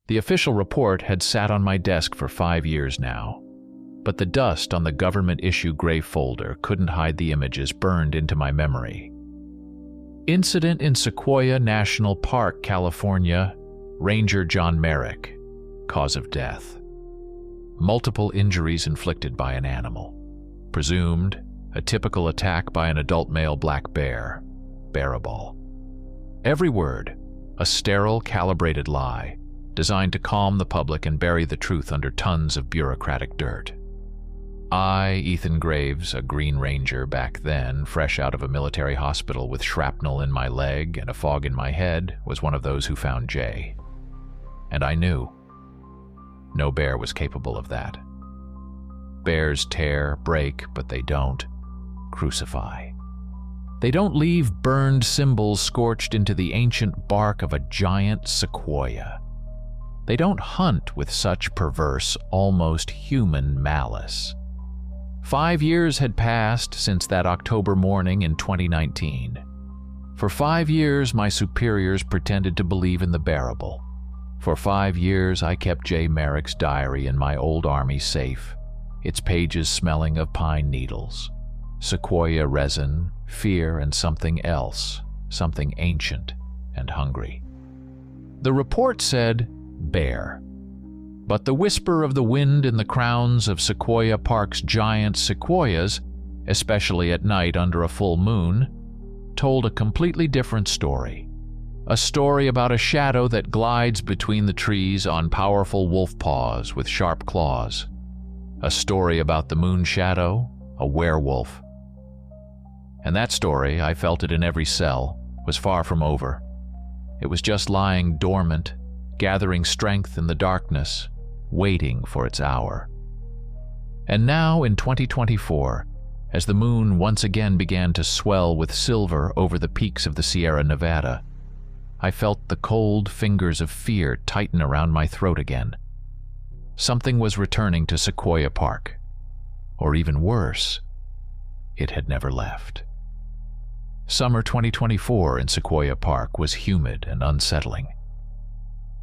The official report had sat on my desk for 5 years now, but the dust on the government-issue gray folder couldn't hide the images burned into my memory. Incident in Sequoia National Park, California. Ranger John Merrick. Cause of death: multiple injuries inflicted by an animal. Presumed a typical attack by an adult male black bear. Bearable. Every word, a sterile, calibrated lie, designed to calm the public and bury the truth under tons of bureaucratic dirt. I, Ethan Graves, a Green Ranger back then, fresh out of a military hospital with shrapnel in my leg and a fog in my head, was one of those who found Jay. And I knew. No bear was capable of that. Bears tear, break, but they don't crucify. They don't leave burned symbols scorched into the ancient bark of a giant sequoia. They don't hunt with such perverse, almost human malice. 5 years had passed since that October morning in 2019. For 5 years, my superiors pretended to believe in the bearable. For 5 years, I kept Jay Merrick's diary in my old army safe, its pages smelling of pine needles, sequoia resin, fear, and something else, something ancient and hungry. The report said bear, but the whisper of the wind in the crowns of Sequoia Park's giant sequoias, especially at night under a full moon, told a completely different story. A story about a shadow that glides between the trees on powerful wolf paws with sharp claws. A story about the moon shadow, a werewolf. And that story, I felt it in every cell, was far from over. It was just lying dormant, gathering strength in the darkness, waiting for its hour. And now, in 2024, as the moon once again began to swell with silver over the peaks of the Sierra Nevada, I felt the cold fingers of fear tighten around my throat again. Something was returning to Sequoia Park. Or even worse, it had never left. Summer 2024 in Sequoia Park was humid and unsettling.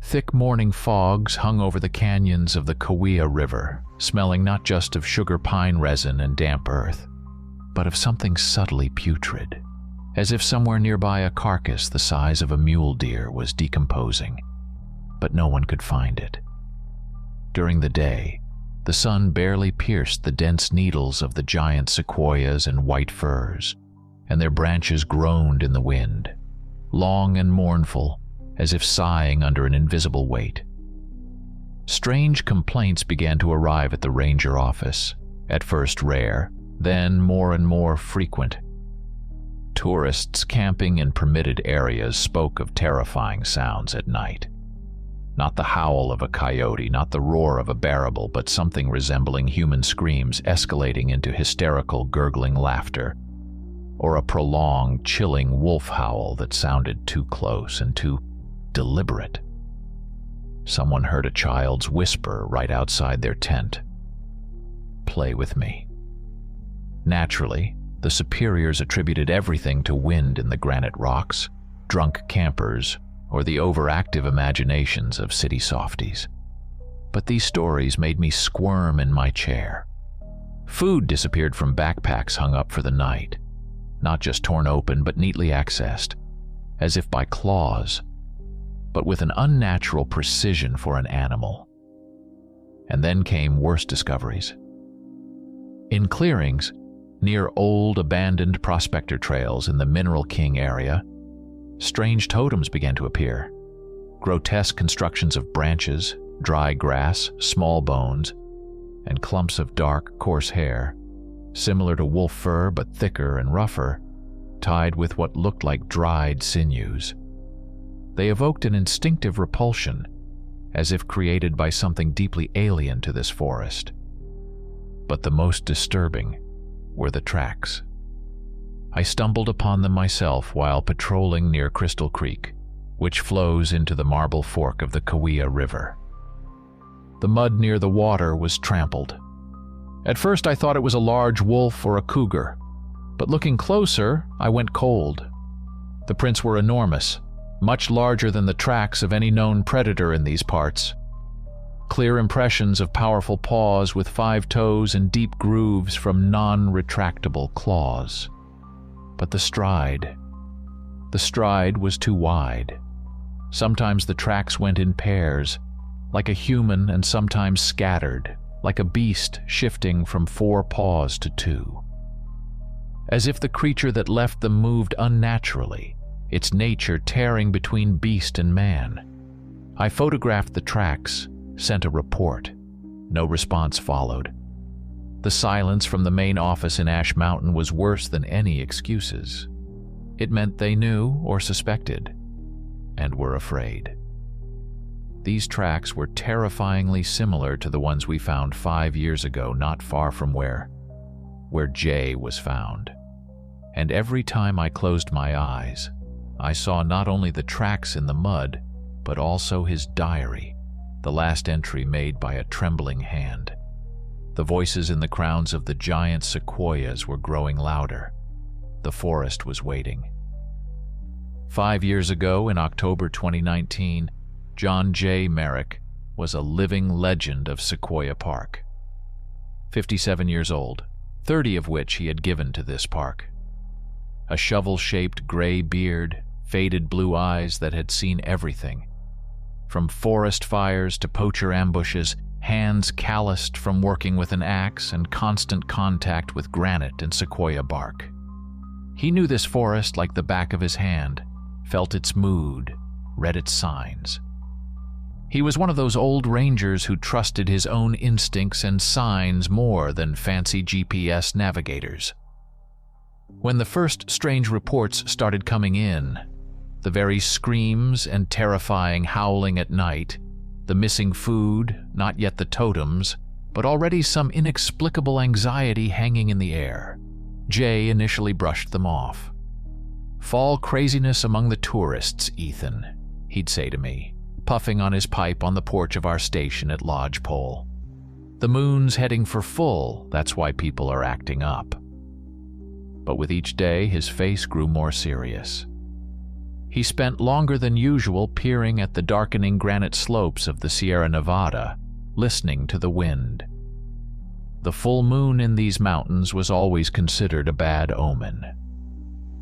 Thick morning fogs hung over the canyons of the Kauai River, smelling not just of sugar pine resin and damp earth, but of something subtly putrid, as if somewhere nearby a carcass the size of a mule deer was decomposing, but no one could find it. During the day, the sun barely pierced the dense needles of the giant sequoias and white firs, and their branches groaned in the wind, long and mournful, as if sighing under an invisible weight. Strange complaints began to arrive at the ranger office, at first rare, then more and more frequent. Tourists camping in permitted areas spoke of terrifying sounds at night. Not the howl of a coyote, not the roar of a bearable, but something resembling human screams escalating into hysterical, gurgling laughter, or a prolonged, chilling wolf howl that sounded too close and too deliberate. Someone heard a child's whisper right outside their tent. "Play with me." Naturally, the superiors attributed everything to wind in the granite rocks, drunk campers, or the overactive imaginations of city softies. But these stories made me squirm in my chair. Food disappeared from backpacks hung up for the night, not just torn open but neatly accessed, as if by claws, but with an unnatural precision for an animal. And then came worse discoveries. In clearings, near old abandoned prospector trails in the Mineral King area, strange totems began to appear. Grotesque constructions of branches, dry grass, small bones, and clumps of dark, coarse hair, similar to wolf fur but thicker and rougher, tied with what looked like dried sinews. They evoked an instinctive repulsion, as if created by something deeply alien to this forest. But the most disturbing were the tracks. I stumbled upon them myself while patrolling near Crystal Creek, which flows into the Marble Fork of the Kauai River. The mud near the water was trampled. At first I thought it was a large wolf or a cougar, but looking closer, I went cold. The prints were enormous, much larger than the tracks of any known predator in these parts. Clear impressions of powerful paws with 5 toes and deep grooves from non-retractable claws. But the stride was too wide. Sometimes the tracks went in pairs, like a human, and sometimes scattered, like a beast shifting from 4 paws to 2. As if the creature that left them moved unnaturally, its nature tearing between beast and man. I photographed the tracks, sent a report. No response followed. The silence from the main office in Ash Mountain was worse than any excuses. It meant they knew or suspected, and were afraid. These tracks were terrifyingly similar to the ones we found 5 years ago, not far from where Jay was found. And every time I closed my eyes, I saw not only the tracks in the mud, but also his diary, the last entry made by a trembling hand. The voices in the crowns of the giant sequoias were growing louder. The forest was waiting. 5 years ago, in October 2019, John J. Merrick was a living legend of Sequoia Park. 57 years old, 30 of which he had given to this park. A shovel-shaped gray beard, faded blue eyes that had seen everything. From forest fires to poacher ambushes, hands calloused from working with an axe and constant contact with granite and sequoia bark. He knew this forest like the back of his hand, felt its mood, read its signs. He was one of those old rangers who trusted his own instincts and signs more than fancy GPS navigators. When the first strange reports started coming in, the very screams and terrifying howling at night, the missing food, not yet the totems, but already some inexplicable anxiety hanging in the air, Jay initially brushed them off. "Fall craziness among the tourists, Ethan," he'd say to me, puffing on his pipe on the porch of our station at Lodge Pole. "The moon's heading for full, that's why people are acting up." But with each day, his face grew more serious. He spent longer than usual peering at the darkening granite slopes of the Sierra Nevada, listening to the wind. The full moon in these mountains was always considered a bad omen.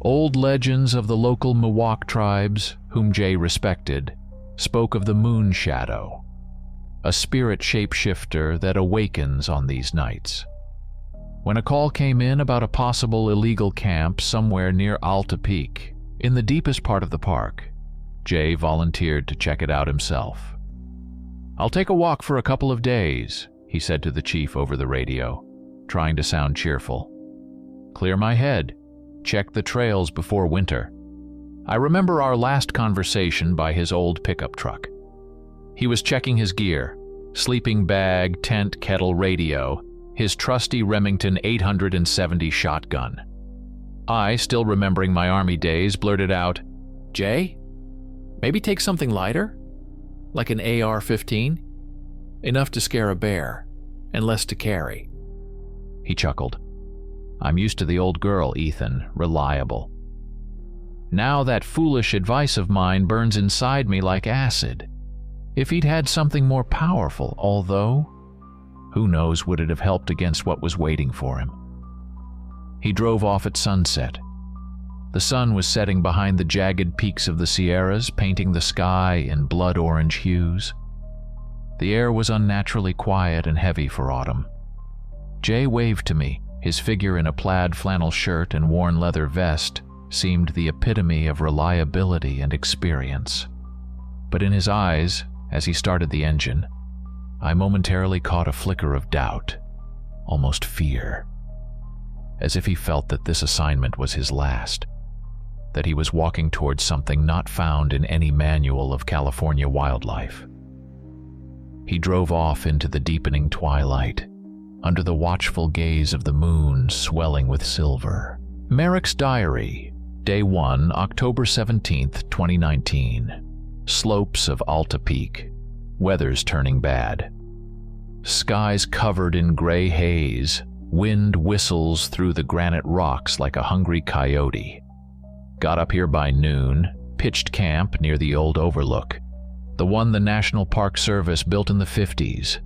Old legends of the local Miwok tribes, whom Jay respected, spoke of the moon shadow, a spirit shapeshifter that awakens on these nights. When a call came in about a possible illegal camp somewhere near Alta Peak, in the deepest part of the park, Jay volunteered to check it out himself. "I'll take a walk for a couple of days," he said to the chief over the radio, trying to sound cheerful. "Clear my head, check the trails before winter." I remember our last conversation by his old pickup truck. He was checking his gear, sleeping bag, tent, kettle, radio, his trusty Remington 870 shotgun. I, still remembering my Army days, blurted out, "Jay, maybe take something lighter? Like an AR-15? Enough to scare a bear, and less to carry." He chuckled. "I'm used to the old girl, Ethan, reliable." Now that foolish advice of mine burns inside me like acid. If he'd had something more powerful, although, who knows, would it have helped against what was waiting for him? He drove off at sunset. The sun was setting behind the jagged peaks of the Sierras, painting the sky in blood-orange hues. The air was unnaturally quiet and heavy for autumn. Jay waved to me. His figure in a plaid flannel shirt and worn leather vest seemed the epitome of reliability and experience. But in his eyes, as he started the engine, I momentarily caught a flicker of doubt, almost fear. As if he felt that this assignment was his last, that he was walking towards something not found in any manual of California wildlife. He drove off into the deepening twilight, under the watchful gaze of the moon swelling with silver. Merrick's diary, Day 1, October 17th, 2019. Slopes of Alta Peak. Weather's turning bad. Skies covered in gray haze. Wind whistles through the granite rocks like a hungry coyote. Got up here by noon, pitched camp near the old overlook, the one the National Park Service built in the 50s.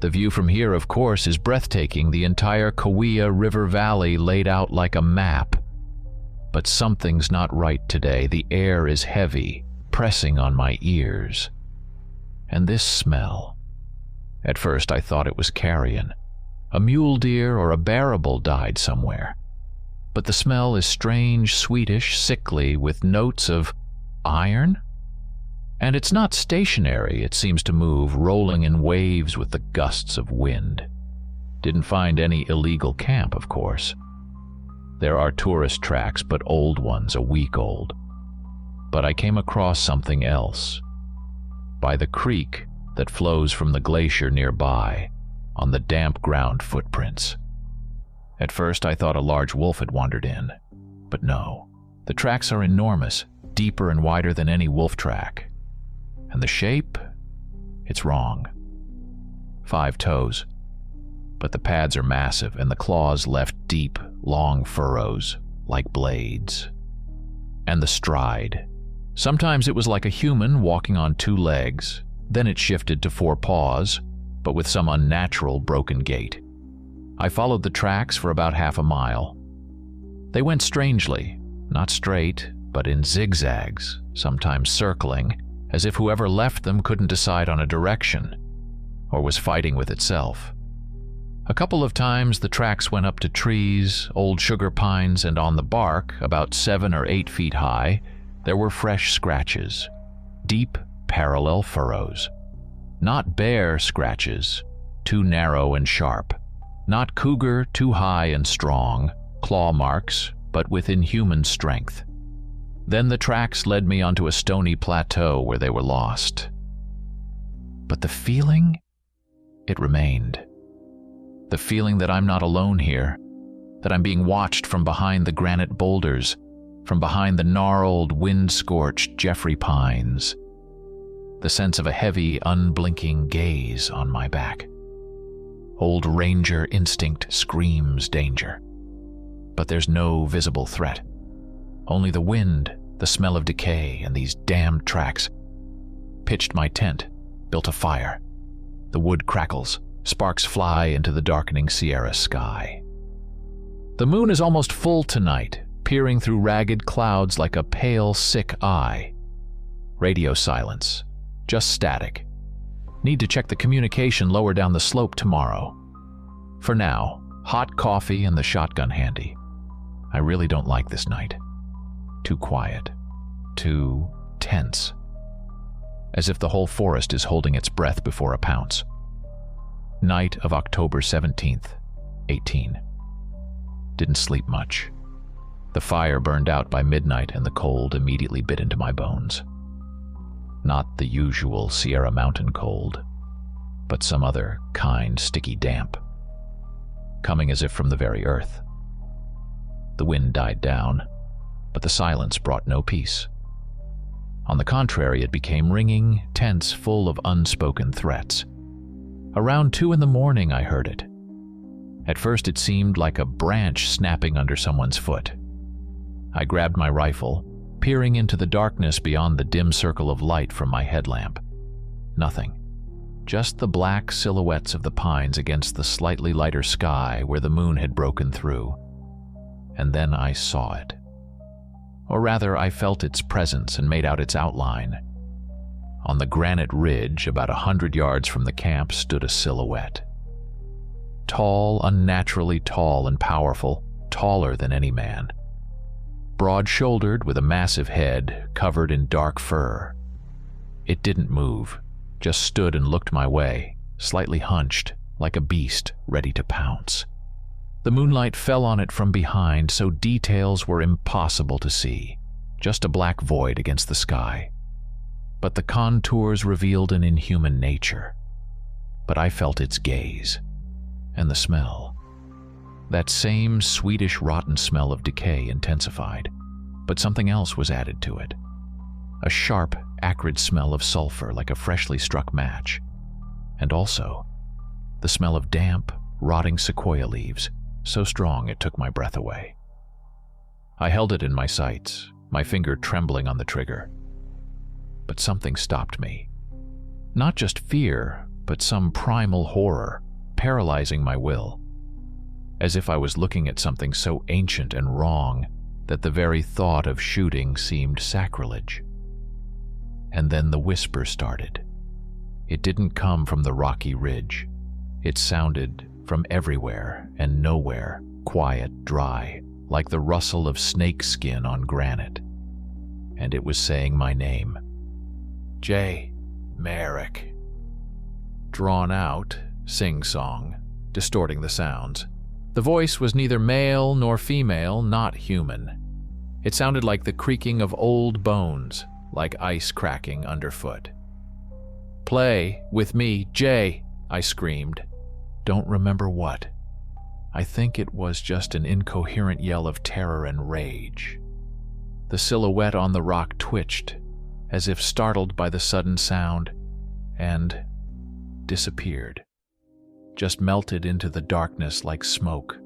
The view from here, of course, is breathtaking, the entire Kauai River Valley laid out like a map. But something's not right today. The air is heavy, pressing on my ears. And this smell. At first I thought it was carrion. A mule deer or a barrable died somewhere. But the smell is strange, sweetish, sickly, with notes of iron? And it's not stationary, it seems to move, rolling in waves with the gusts of wind. Didn't find any illegal camp, of course. There are tourist tracks, but old ones, a week old. But I came across something else. By the creek that flows from the glacier nearby, on the damp ground footprints. At first I thought a large wolf had wandered in, but no. The tracks are enormous, deeper and wider than any wolf track. And the shape? It's wrong. 5 toes. But the pads are massive, and the claws left deep, long furrows, like blades. And the stride. Sometimes it was like a human walking on 2 legs, then it shifted to 4 paws, but with some unnatural broken gait. I followed the tracks for about half a mile. They went strangely, not straight, but in zigzags, sometimes circling, as if whoever left them couldn't decide on a direction, or was fighting with itself. A couple of times the tracks went up to trees, old sugar pines, and on the bark, about 7 or 8 feet high, there were fresh scratches, deep, parallel furrows. Not bear scratches, too narrow and sharp. Not cougar, too high and strong, claw marks, but with inhuman strength. Then the tracks led me onto a stony plateau where they were lost. But the feeling? It remained. The feeling that I'm not alone here, that I'm being watched from behind the granite boulders, from behind the gnarled, wind-scorched Jeffrey pines. The sense of a heavy, unblinking gaze on my back. Old ranger instinct screams danger. But there's no visible threat. Only the wind, the smell of decay, and these damned tracks. Pitched my tent, built a fire. The wood crackles, sparks fly into the darkening Sierra sky. The moon is almost full tonight, peering through ragged clouds like a pale, sick eye. Radio silence, just static. Need to check the communication lower down the slope tomorrow. For now, hot coffee and the shotgun handy. I really don't like this night. Too quiet. Too tense. As if the whole forest is holding its breath before a pounce. Night of October 17th, 18. Didn't sleep much. The fire burned out by midnight and the cold immediately bit into my bones. Not the usual Sierra Mountain cold, but some other kind, sticky damp, coming as if from the very earth. The wind died down, but the silence brought no peace. On the contrary, it became ringing, tense, full of unspoken threats. Around 2 a.m, I heard it. At first it seemed like a branch snapping under someone's foot. I grabbed my rifle, peering into the darkness beyond the dim circle of light from my headlamp. Nothing. Just the black silhouettes of the pines against the slightly lighter sky where the moon had broken through. And then I saw it. Or rather, I felt its presence and made out its outline. On the granite ridge, about 100 yards from the camp, stood a silhouette. Tall, unnaturally tall and powerful, taller than any man. Broad-shouldered with a massive head covered in dark fur. It didn't move, just stood and looked my way, slightly hunched, like a beast ready to pounce. The moonlight fell on it from behind, so details were impossible to see, just a black void against the sky. But the contours revealed an inhuman nature. But I felt its gaze, and the smell. That same sweetish, rotten smell of decay intensified, but something else was added to it. A sharp, acrid smell of sulfur like a freshly struck match. And also, the smell of damp, rotting sequoia leaves, so strong it took my breath away. I held it in my sights, my finger trembling on the trigger. But something stopped me. Not just fear, but some primal horror, paralyzing my will. As if I was looking at something so ancient and wrong that the very thought of shooting seemed sacrilege. And then the whisper started. It didn't come from the rocky ridge. It sounded from everywhere and nowhere, quiet, dry, like the rustle of snake skin on granite. And it was saying my name. J. Merrick. Drawn out, sing-song, distorting the sounds. The voice was neither male nor female, not human. It sounded like the creaking of old bones, like ice cracking underfoot. "Play with me, Jay," I screamed. Don't remember what. I think it was just an incoherent yell of terror and rage. The silhouette on the rock twitched, as if startled by the sudden sound, and disappeared. Just melted into the darkness like smoke.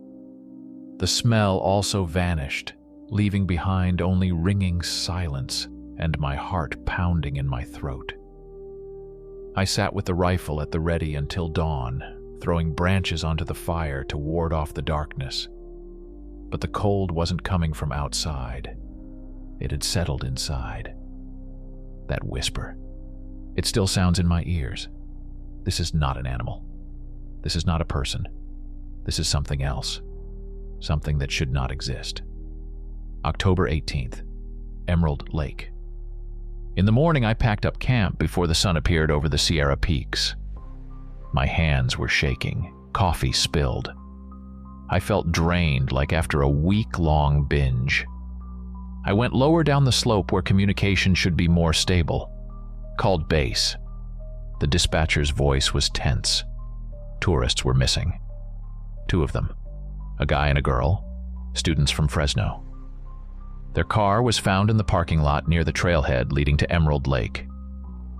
The smell also vanished, leaving behind only ringing silence and my heart pounding in my throat. I sat with the rifle at the ready until dawn, throwing branches onto the fire to ward off the darkness. But the cold wasn't coming from outside. It had settled inside. That whisper. It still sounds in my ears. This is not an animal. This is not a person. This is something else. Something that should not exist. October 18th, Emerald Lake. In the morning, I packed up camp before the sun appeared over the Sierra Peaks. My hands were shaking, coffee spilled. I felt drained like after a week-long binge. I went lower down the slope where communication should be more stable. Called base. The dispatcher's voice was tense. Tourists were missing. 2 of them. A guy and a girl, students from Fresno. Their car was found in the parking lot near the trailhead leading to Emerald Lake.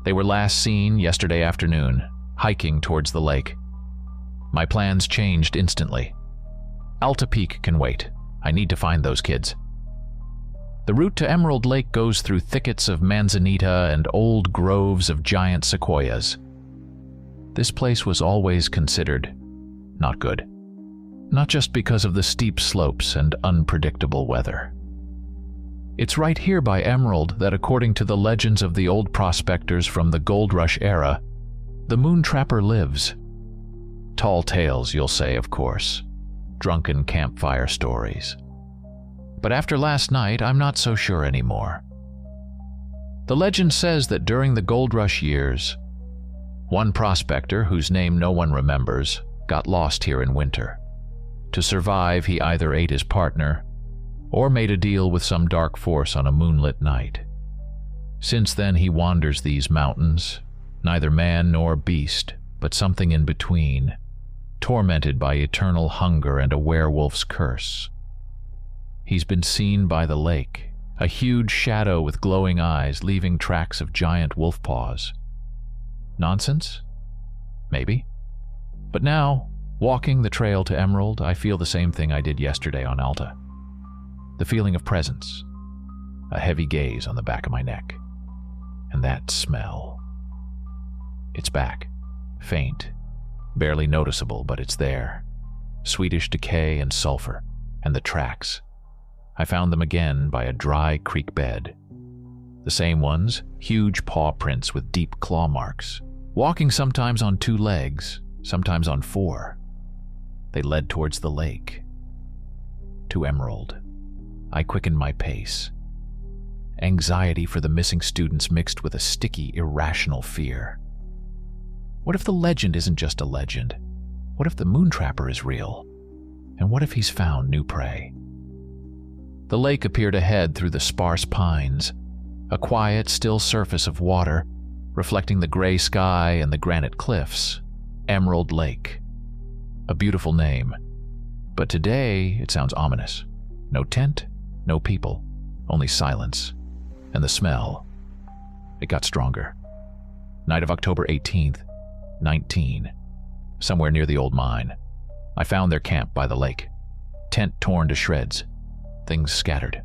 They were last seen yesterday afternoon, hiking towards the lake. My plans changed instantly. Alta Peak can wait. I need to find those kids. The route to Emerald Lake goes through thickets of manzanita and old groves of giant sequoias. This place was always considered not good. Not just because of the steep slopes and unpredictable weather. It's right here by Emerald that, according to the legends of the old prospectors from the Gold Rush era, the moon trapper lives. Tall tales, you'll say, of course. Drunken campfire stories. But after last night, I'm not so sure anymore. The legend says that during the Gold Rush years, one prospector, whose name no one remembers, got lost here in winter. To survive, he either ate his partner or made a deal with some dark force on a moonlit night. Since then, he wanders these mountains, neither man nor beast, but something in between, tormented by eternal hunger and a werewolf's curse. He's been seen by the lake, a huge shadow with glowing eyes leaving tracks of giant wolf paws. Nonsense? Maybe. But now, walking the trail to Emerald, I feel the same thing I did yesterday on Alta. The feeling of presence, a heavy gaze on the back of my neck, and that smell. It's back, faint, barely noticeable, but it's there. Sweetish decay and sulfur, and the tracks. I found them again by a dry creek bed. The same ones, huge paw prints with deep claw marks, walking sometimes on 2 legs, sometimes on 4. They led towards the lake, to Emerald. I quickened my pace. Anxiety for the missing students mixed with a sticky, irrational fear. What if the legend isn't just a legend? What if the moon trapper is real? And what if he's found new prey? The lake appeared ahead through the sparse pines, a quiet, still surface of water, reflecting the gray sky and the granite cliffs. Emerald Lake. A beautiful name. But today, it sounds ominous. No tent, no people, only silence. And the smell. It got stronger. Night of October 18th, 19. Somewhere near the old mine. I found their camp by the lake. Tent torn to shreds. Things scattered.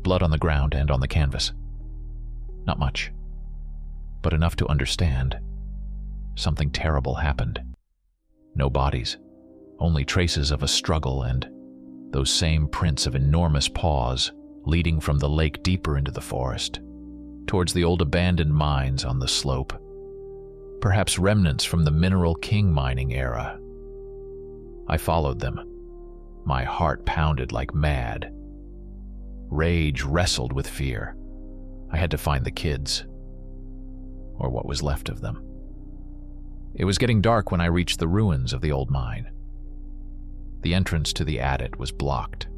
blood on the ground and on the canvas. Not much, but enough to understand. Something terrible happened. No bodies, only traces of a struggle and those same prints of enormous paws leading from the lake deeper into the forest, towards the old abandoned mines on the slope. Perhaps remnants from the Mineral King mining era. I followed them. My heart pounded like mad. Rage wrestled with fear. I had to find the kids, or what was left of them. It was getting dark when I reached the ruins of the old mine. The entrance to the adit was blocked,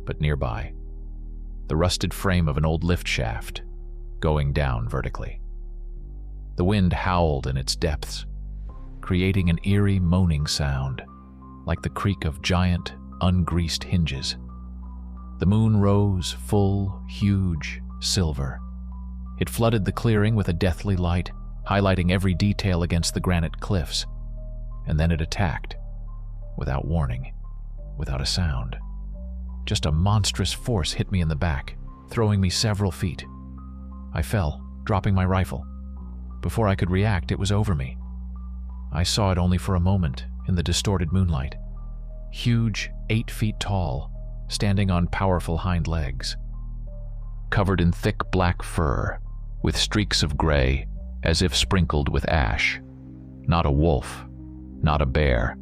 but nearby, the rusted frame of an old lift shaft, going down vertically. The wind howled in its depths, creating an eerie moaning sound, like the creak of giant, ungreased hinges. The moon rose, full, huge, silver. It flooded the clearing with a deathly light, highlighting every detail against the granite cliffs. And then it attacked, without warning, without a sound. Just a monstrous force hit me in the back, throwing me several feet. I fell, dropping my rifle. Before I could react, it was over me. I saw it only for a moment in the distorted moonlight. Huge, 8 feet tall, standing on powerful hind legs. Covered in thick black fur, with streaks of gray, as if sprinkled with ash. Not a wolf, not a bear.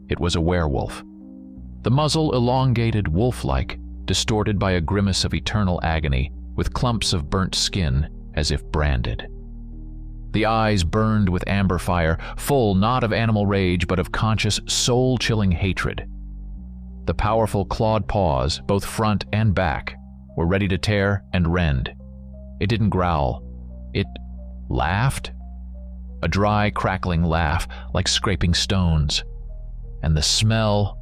It was a werewolf. The muzzle elongated wolf-like, distorted by a grimace of eternal agony, with clumps of burnt skin as if branded. The eyes burned with amber fire, full not of animal rage but of conscious, soul-chilling hatred. The powerful clawed paws, both front and back, were ready to tear and rend. It didn't growl. It laughed. A dry, crackling laugh, like scraping stones. And the smell...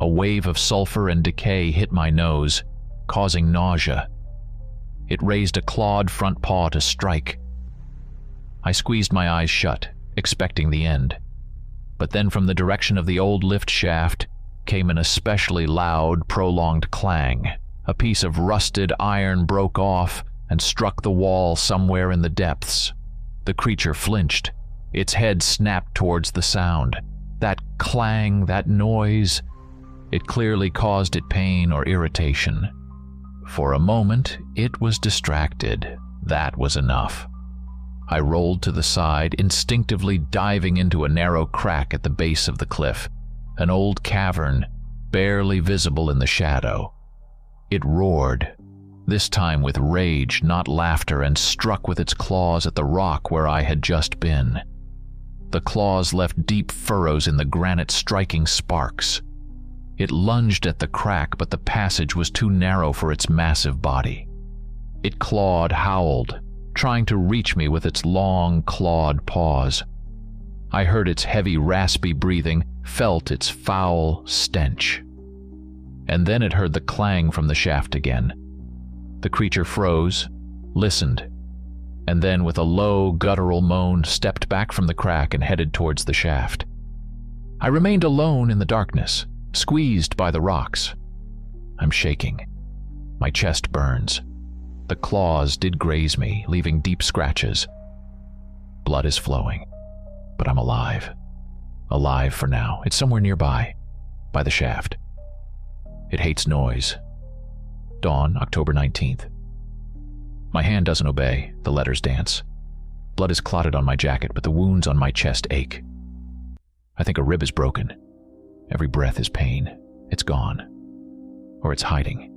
A wave of sulfur and decay hit my nose, causing nausea. It raised a clawed front paw to strike. I squeezed my eyes shut, expecting the end. But then from the direction of the old lift shaft came an especially loud, prolonged clang. A piece of rusted iron broke off and struck the wall somewhere in the depths. The creature flinched. Its head snapped towards the sound. That clang, that noise, it clearly caused it pain or irritation. For a moment, it was distracted. That was enough. I rolled to the side, instinctively diving into a narrow crack at the base of the cliff, an old cavern, barely visible in the shadow. It roared, this time with rage, not laughter, and struck with its claws at the rock where I had just been. The claws left deep furrows in the granite, striking sparks. It lunged at the crack, but the passage was too narrow for its massive body. It clawed, howled, trying to reach me with its long, clawed paws. I heard its heavy, raspy breathing, felt its foul stench. And then it heard the clang from the shaft again. The creature froze, listened, and then with a low, guttural moan stepped back from the crack and headed towards the shaft. I remained alone in the darkness, squeezed by the rocks. I'm shaking. My chest burns. The claws did graze me, leaving deep scratches. Blood is flowing, but I'm alive. Alive for now. It's somewhere nearby, by the shaft. It hates noise. Dawn, October 19th. My hand doesn't obey, the letters dance. Blood is clotted on my jacket, but the wounds on my chest ache. I think a rib is broken. Every breath is pain. It's gone. Or it's hiding.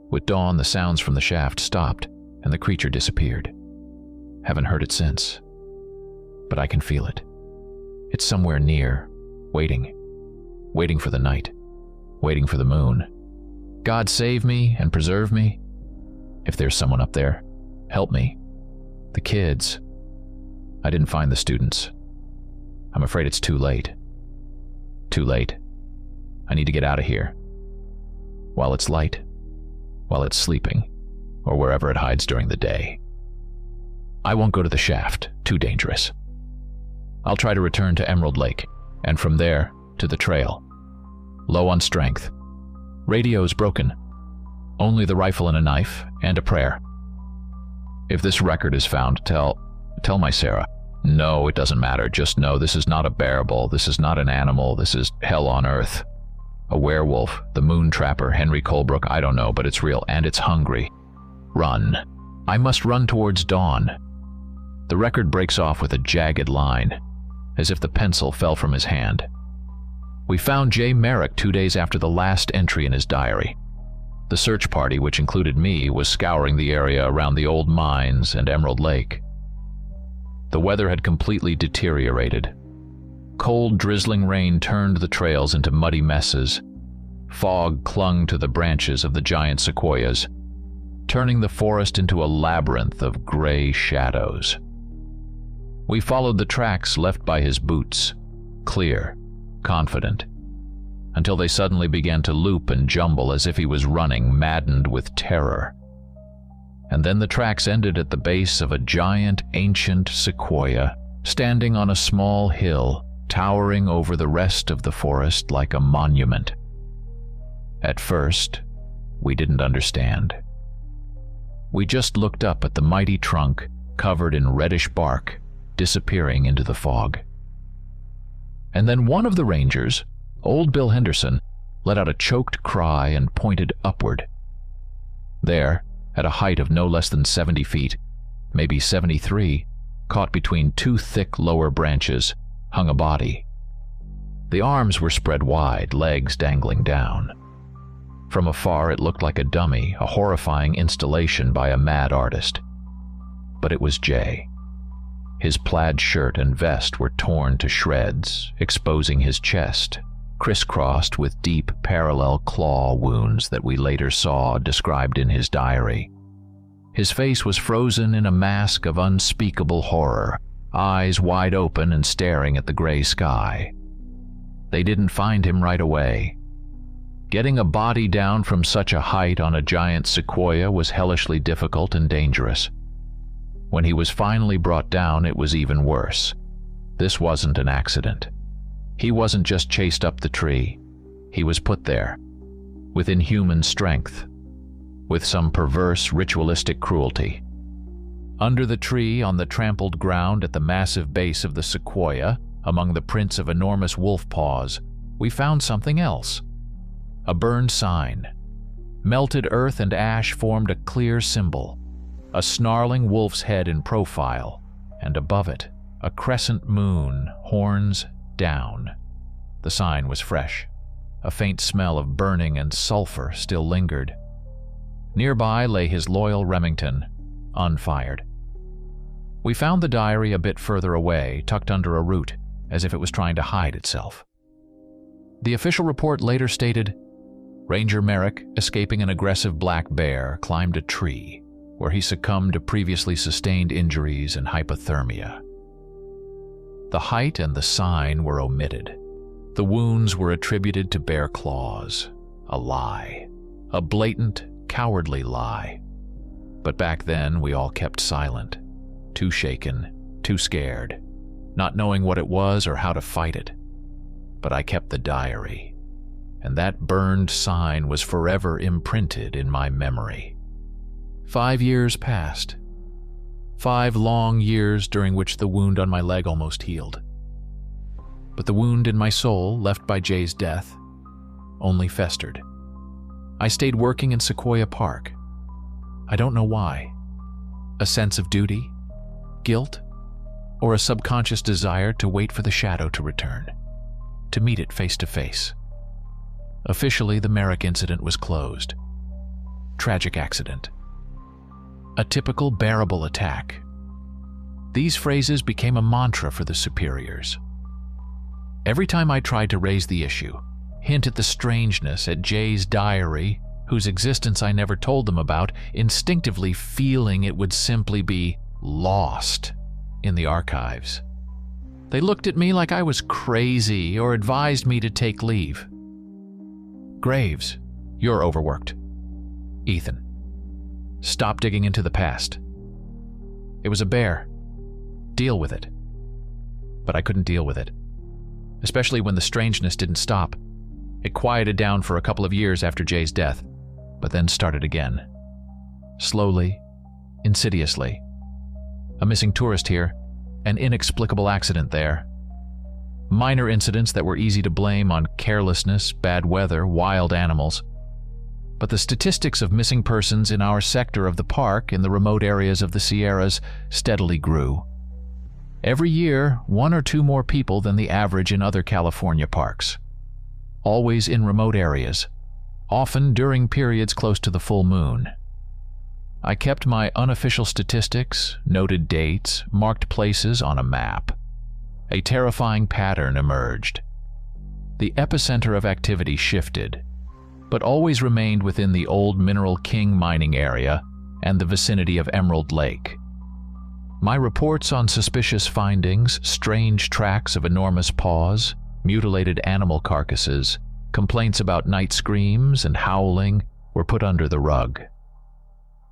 With dawn, the sounds from the shaft stopped, and the creature disappeared. Haven't heard it since. But I can feel it. It's somewhere near, waiting. Waiting for the night. Waiting for the moon. God save me and preserve me. If there's someone up there, help me. The kids. I didn't find the students. I'm afraid it's too late. Too late. I need to get out of here. While it's light. While it's sleeping. Or wherever it hides during the day. I won't go to the shaft. Too dangerous. I'll try to return to Emerald Lake, and from there to the trail. Low on strength. Radio's broken. Only the rifle and a knife, and a prayer. If this record is found, tell my Sarah. No, it doesn't matter. Just know this is not a bearable. This is not an animal. This is hell on earth. A werewolf, the moon trapper, Henry Colebrook, I don't know, but it's real, and it's hungry. Run. I must run towards dawn. The record breaks off with a jagged line, as if the pencil fell from his hand. We found Jay Merrick 2 days after the last entry in his diary. The search party, which included me, was scouring the area around the old mines and Emerald Lake. The weather had completely deteriorated. Cold, drizzling rain turned the trails into muddy messes. Fog clung to the branches of the giant sequoias, turning the forest into a labyrinth of gray shadows. We followed the tracks left by his boots, clear, confident, until they suddenly began to loop and jumble as if he was running, maddened with terror. And then the tracks ended at the base of a giant, ancient sequoia, standing on a small hill, towering over the rest of the forest like a monument. At first, we didn't understand. We just looked up at the mighty trunk, covered in reddish bark, disappearing into the fog. And then one of the rangers, old Bill Henderson, let out a choked cry and pointed upward. There, at a height of no less than 70 feet, maybe 73, caught between two thick lower branches, hung a body. The arms were spread wide, legs dangling down. From afar it looked like a dummy, a horrifying installation by a mad artist. But it was Jay. His plaid shirt and vest were torn to shreds, exposing his chest, crisscrossed with deep parallel claw wounds that we later saw described in his diary. His face was frozen in a mask of unspeakable horror, eyes wide open and staring at the gray sky. They didn't find him right away. Getting a body down from such a height on a giant sequoia was hellishly difficult and dangerous. When he was finally brought down, it was even worse. This wasn't an accident. He wasn't just chased up the tree. He was put there, with inhuman strength, with some perverse ritualistic cruelty. Under the tree, on the trampled ground at the massive base of the sequoia, among the prints of enormous wolf paws, we found something else. A burned sign. Melted earth and ash formed a clear symbol. A snarling wolf's head in profile, and above it, a crescent moon, horns down. The sign was fresh. A faint smell of burning and sulfur still lingered. Nearby lay his loyal Remington, unfired. We found the diary a bit further away, tucked under a root, as if it was trying to hide itself. The official report later stated, Ranger Merrick, escaping an aggressive black bear, climbed a tree, where he succumbed to previously sustained injuries and hypothermia. The height and the sign were omitted. The wounds were attributed to bear claws. A lie. A blatant, cowardly lie. But back then, we all kept silent. Too shaken, too scared, not knowing what it was or how to fight it. But I kept the diary, and that burned sign was forever imprinted in my memory. 5 years passed. 5 long years during which the wound on my leg almost healed. But the wound in my soul, left by Jay's death, only festered. I stayed working in Sequoia Park. I don't know why. A sense of duty, guilt, or a subconscious desire to wait for the shadow to return, to meet it face to face. Officially, the Merrick incident was closed. Tragic accident. A typical bearable attack. These phrases became a mantra for the superiors. Every time I tried to raise the issue, hint at the strangeness at Jay's diary, whose existence I never told them about, instinctively feeling it would simply be lost in the archives. They looked at me like I was crazy or advised me to take leave. Graves, you're overworked. Ethan, stop digging into the past. It was a bear. Deal with it. But I couldn't deal with it. Especially when the strangeness didn't stop. It quieted down for a couple of years after Jay's death. but then started again. Slowly, insidiously. A missing tourist here, an inexplicable accident there. Minor incidents that were easy to blame on carelessness, bad weather, wild animals. But the statistics of missing persons in our sector of the park in the remote areas of the Sierras steadily grew. Every year, 1 or 2 more people than the average in other California parks. Always in remote areas, often during periods close to the full moon. I kept my unofficial statistics, noted dates, marked places on a map. A terrifying pattern emerged. The epicenter of activity shifted, but always remained within the old Mineral King mining area and the vicinity of Emerald Lake. My reports on suspicious findings, strange tracks of enormous paws, mutilated animal carcasses, complaints about night screams and howling were put under the rug.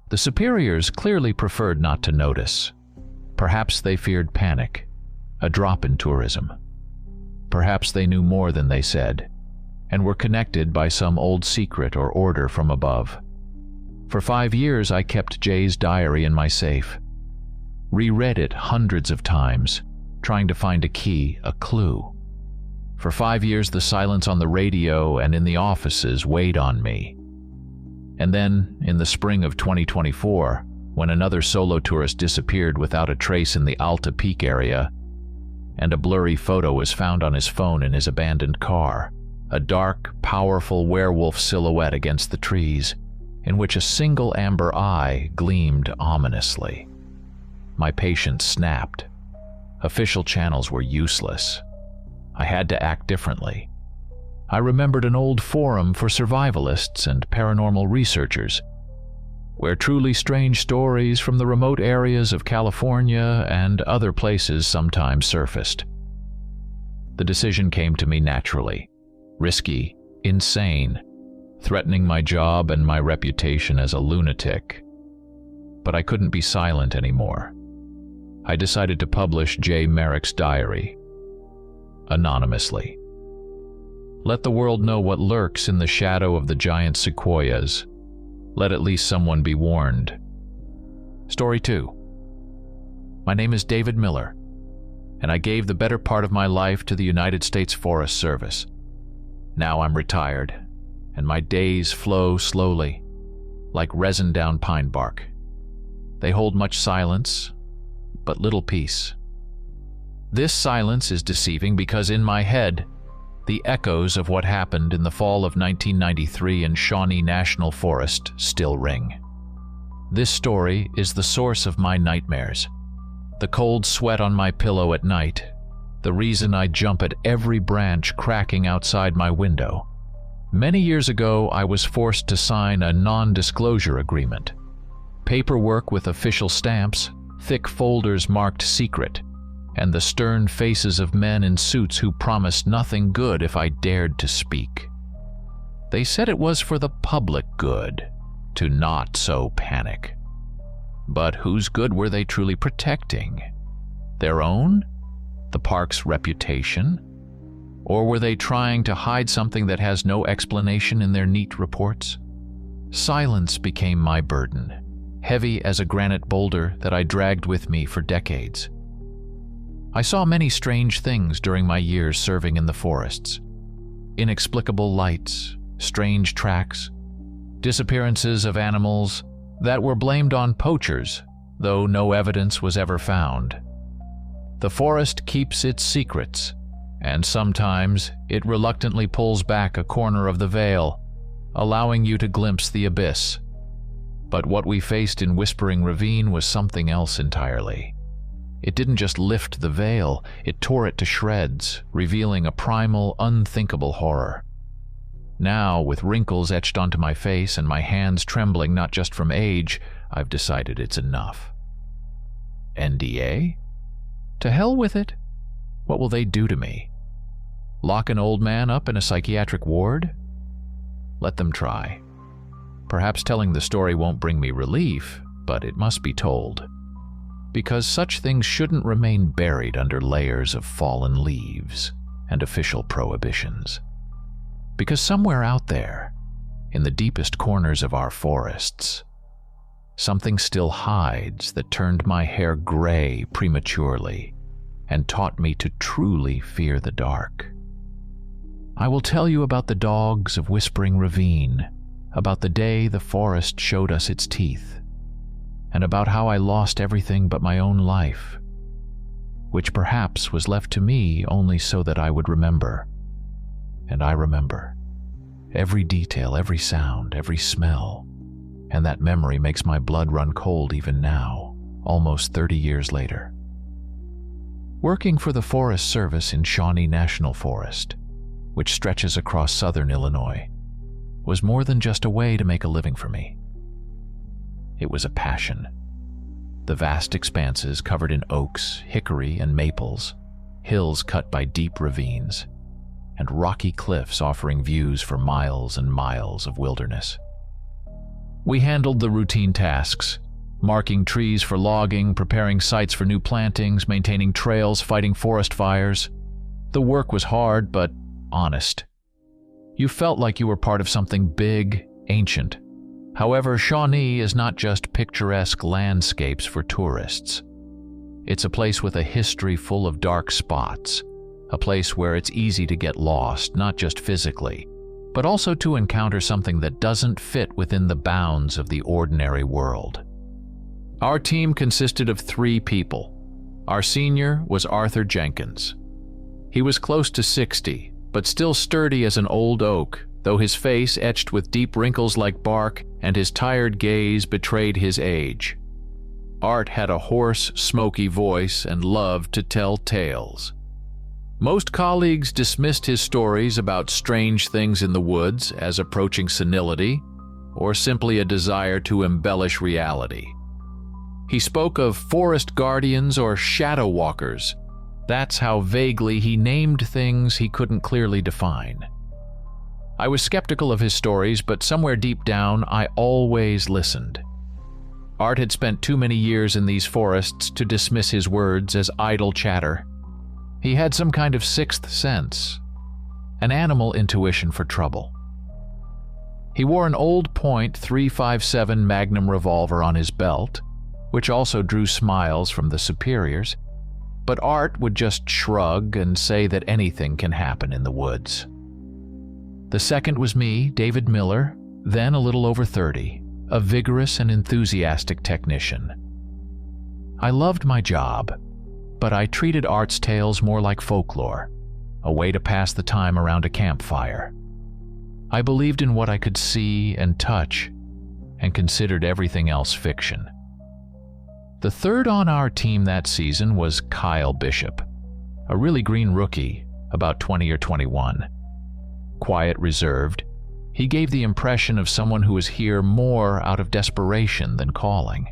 The superiors clearly preferred not to notice. Perhaps they feared panic, a drop in tourism. Perhaps they knew more than they said, and were connected by some old secret or order from above. For 5 years I kept Jay's diary in my safe. Reread it hundreds of times, trying to find a key, a clue. For 5 years the silence on the radio and in the offices weighed on me. And then, in the spring of 2024, when another solo tourist disappeared without a trace in the Alta Peak area, and a blurry photo was found on his phone in his abandoned car, a dark, powerful werewolf silhouette against the trees, in which a single amber eye gleamed ominously. My patience snapped. Official channels were useless. I had to act differently. I remembered an old forum for survivalists and paranormal researchers, where truly strange stories from the remote areas of California and other places sometimes surfaced. The decision came to me naturally. Risky, insane, threatening my job and my reputation as a lunatic. But I couldn't be silent anymore. I decided to publish Jay Merrick's diary, anonymously. Let the world know what lurks in the shadow of the giant sequoias. Let at least someone be warned. Story 2. My name is David Miller, and I gave the better part of my life to the United States Forest Service. Now I'm retired, and my days flow slowly, like resin down pine bark. They hold much silence, but little peace. This silence is deceiving because in my head, the echoes of what happened in the fall of 1993 in Shawnee National Forest still ring. This story is the source of my nightmares, the cold sweat on my pillow at night, the reason I jump at every branch cracking outside my window. Many years ago, I was forced to sign a non-disclosure agreement. Paperwork with official stamps, thick folders marked secret, and the stern faces of men in suits who promised nothing good if I dared to speak. They said it was for the public good, to not so panic. But whose good were they truly protecting? Their own? The park's reputation? Or were they trying to hide something that has no explanation in their neat reports? Silence became my burden, heavy as a granite boulder that I dragged with me for decades. I saw many strange things during my years serving in the forests. Inexplicable lights, strange tracks, disappearances of animals that were blamed on poachers, though no evidence was ever found. The forest keeps its secrets, and sometimes it reluctantly pulls back a corner of the veil, allowing you to glimpse the abyss. But what we faced in Whispering Ravine was something else entirely. It didn't just lift the veil, it tore it to shreds, revealing a primal, unthinkable horror. Now, with wrinkles etched onto my face and my hands trembling not just from age, I've decided it's enough. NDA? To hell with it. What will they do to me? Lock an old man up in a psychiatric ward? Let them try. Perhaps telling the story won't bring me relief, but it must be told. Because such things shouldn't remain buried under layers of fallen leaves and official prohibitions. Because somewhere out there, in the deepest corners of our forests. Something still hides that turned my hair gray prematurely and taught me to truly fear the dark. I will tell you about the dogs of Whispering Ravine, about the day the forest showed us its teeth, and about how I lost everything but my own life, which perhaps was left to me only so that I would remember. And I remember. Every detail, every sound, every smell, and that memory makes my blood run cold even now, almost 30 years later. Working for the Forest Service in Shawnee National Forest, which stretches across southern Illinois, was more than just a way to make a living for me. It was a passion. The vast expanses covered in oaks, hickory, and maples, hills cut by deep ravines, and rocky cliffs offering views for miles and miles of wilderness. We handled the routine tasks, marking trees for logging, preparing sites for new plantings, maintaining trails, fighting forest fires. The work was hard, but honest. You felt like you were part of something big, ancient. However, Shawnee is not just picturesque landscapes for tourists. It's a place with a history full of dark spots, a place where it's easy to get lost, not just physically, but also to encounter something that doesn't fit within the bounds of the ordinary world. Our team consisted of 3 people. Our senior was Arthur Jenkins. He was close to 60, but still sturdy as an old oak, though his face etched with deep wrinkles like bark and his tired gaze betrayed his age. Art had a hoarse, smoky voice and loved to tell tales. Most colleagues dismissed his stories about strange things in the woods as approaching senility, or simply a desire to embellish reality. He spoke of forest guardians or shadow walkers. That's how vaguely he named things he couldn't clearly define. I was skeptical of his stories, but somewhere deep down, I always listened. Art had spent too many years in these forests to dismiss his words as idle chatter. He had some kind of sixth sense, an animal intuition for trouble. He wore an old .357 Magnum revolver on his belt, which also drew smiles from the superiors, but Art would just shrug and say that anything can happen in the woods. The second was me, David Miller, then a little over 30, a vigorous and enthusiastic technician. I loved my job, but I treated Art's tales more like folklore, a way to pass the time around a campfire. I believed in what I could see and touch, and considered everything else fiction. The third on our team that season was Kyle Bishop, a really green rookie, about 20 or 21. Quiet, reserved, he gave the impression of someone who was here more out of desperation than calling.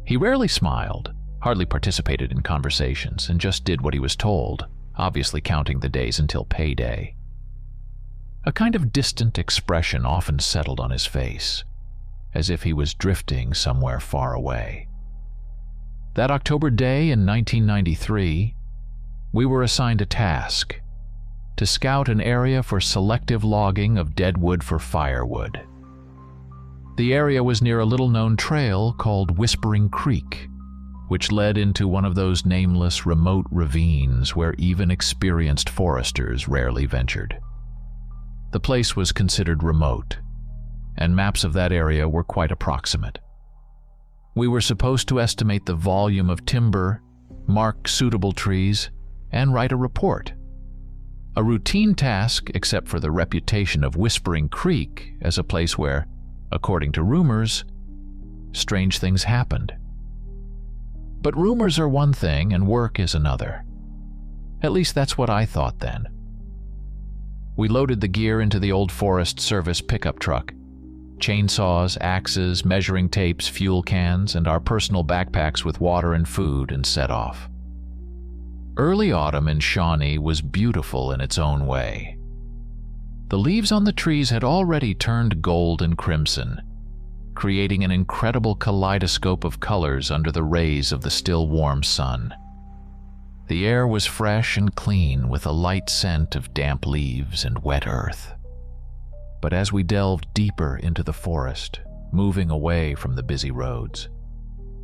He rarely smiled, hardly participated in conversations, and just did what he was told, obviously counting the days until payday. A kind of distant expression often settled on his face, as if he was drifting somewhere far away. That October day in 1993, we were assigned a task: to scout an area for selective logging of dead wood for firewood. The area was near a little-known trail called Whispering Creek, which led into one of those nameless remote ravines where even experienced foresters rarely ventured. The place was considered remote, and maps of that area were quite approximate. We were supposed to estimate the volume of timber, mark suitable trees, and write a report. A routine task, except for the reputation of Whispering Creek as a place where, according to rumors, strange things happened. But rumors are one thing and work is another. At least that's what I thought then. We loaded the gear into the old Forest Service pickup truck. Chainsaws, axes, measuring tapes, fuel cans, and our personal backpacks with water and food, and set off. Early autumn in Shawnee was beautiful in its own way. The leaves on the trees had already turned gold and crimson, creating an incredible kaleidoscope of colors under the rays of the still warm sun. The air was fresh and clean with a light scent of damp leaves and wet earth. But as we delved deeper into the forest, moving away from the busy roads,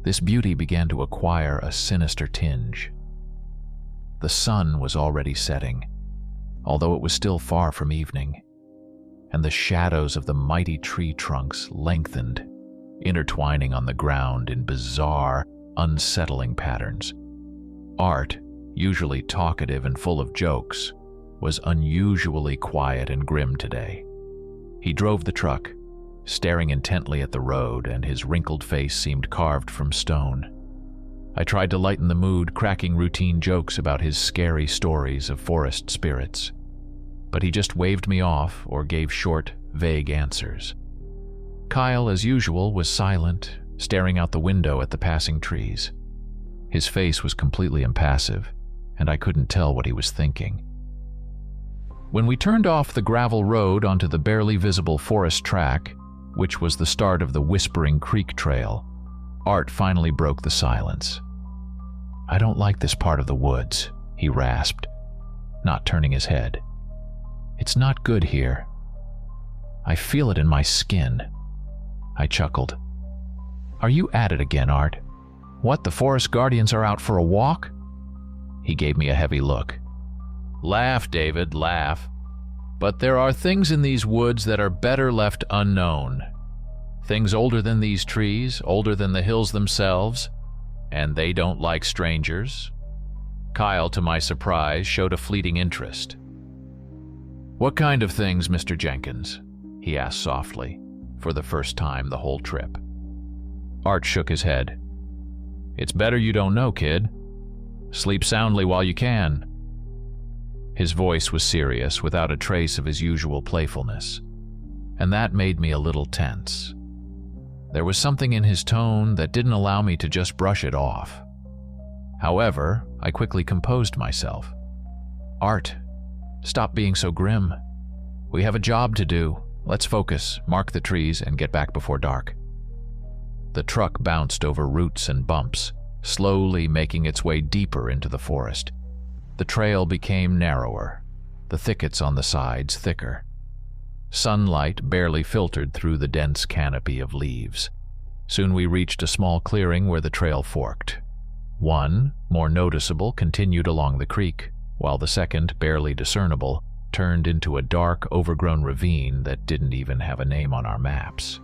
this beauty began to acquire a sinister tinge. The sun was already setting, although it was still far from evening, and the shadows of the mighty tree trunks lengthened, intertwining on the ground in bizarre, unsettling patterns. Art, usually talkative and full of jokes, was unusually quiet and grim today. He drove the truck, staring intently at the road, and his wrinkled face seemed carved from stone. I tried to lighten the mood, cracking routine jokes about his scary stories of forest spirits, but he just waved me off or gave short, vague answers. Kyle, as usual, was silent, staring out the window at the passing trees. His face was completely impassive, and I couldn't tell what he was thinking. When we turned off the gravel road onto the barely visible forest track, which was the start of the Whispering Creek Trail, Art finally broke the silence. "I don't like this part of the woods," he rasped, not turning his head. "It's not good here. I feel it in my skin." I chuckled. "Are you at it again, Art? What, the forest guardians are out for a walk?" He gave me a heavy look. "Laugh, David, laugh. But there are things in these woods that are better left unknown. Things older than these trees, older than the hills themselves, and they don't like strangers." Kyle, to my surprise, showed a fleeting interest. "What kind of things, Mr. Jenkins?" he asked softly, for the first time the whole trip. Art shook his head. "It's better you don't know, kid. Sleep soundly while you can." His voice was serious, without a trace of his usual playfulness, and that made me a little tense. There was something in his tone that didn't allow me to just brush it off. However, I quickly composed myself. "Art, stop being so grim. We have a job to do. Let's focus, mark the trees, and get back before dark." The truck bounced over roots and bumps, slowly making its way deeper into the forest. The trail became narrower, the thickets on the sides thicker. Sunlight barely filtered through the dense canopy of leaves. Soon we reached a small clearing where the trail forked. One, more noticeable, continued along the creek, while the second, barely discernible, turned into a dark, overgrown ravine that didn't even have a name on our maps.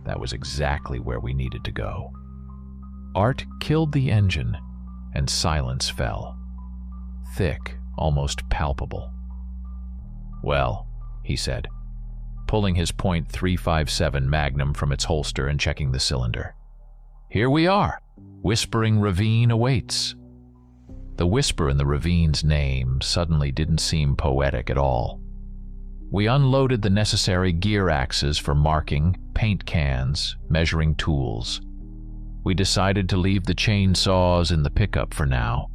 That was exactly where we needed to go. Art killed the engine, and silence fell. Thick, almost palpable. "Well," he said, pulling his .357 Magnum from its holster and checking the cylinder. "Here we are. Whispering Ravine awaits." The whisper in the ravine's name suddenly didn't seem poetic at all. We unloaded the necessary gear axes for marking, paint cans, measuring tools. We decided to leave the chainsaws in the pickup for now,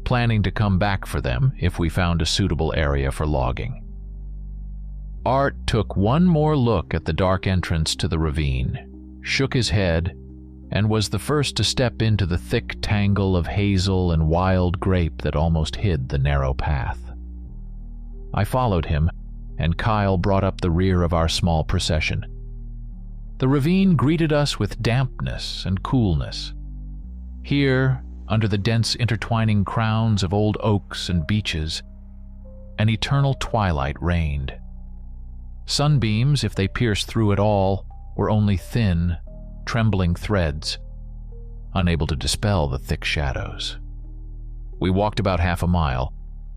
planning to come back for them if we found a suitable area for logging. Art took one more look at the dark entrance to the ravine, shook his head, and was the first to step into the thick tangle of hazel and wild grape that almost hid the narrow path. I followed him, and Kyle brought up the rear of our small procession. The ravine greeted us with dampness and coolness. Here, under the dense intertwining crowns of old oaks and beeches, an eternal twilight reigned. Sunbeams, if they pierced through at all, were only thin, trembling threads, unable to dispel the thick shadows. We walked about half a mile,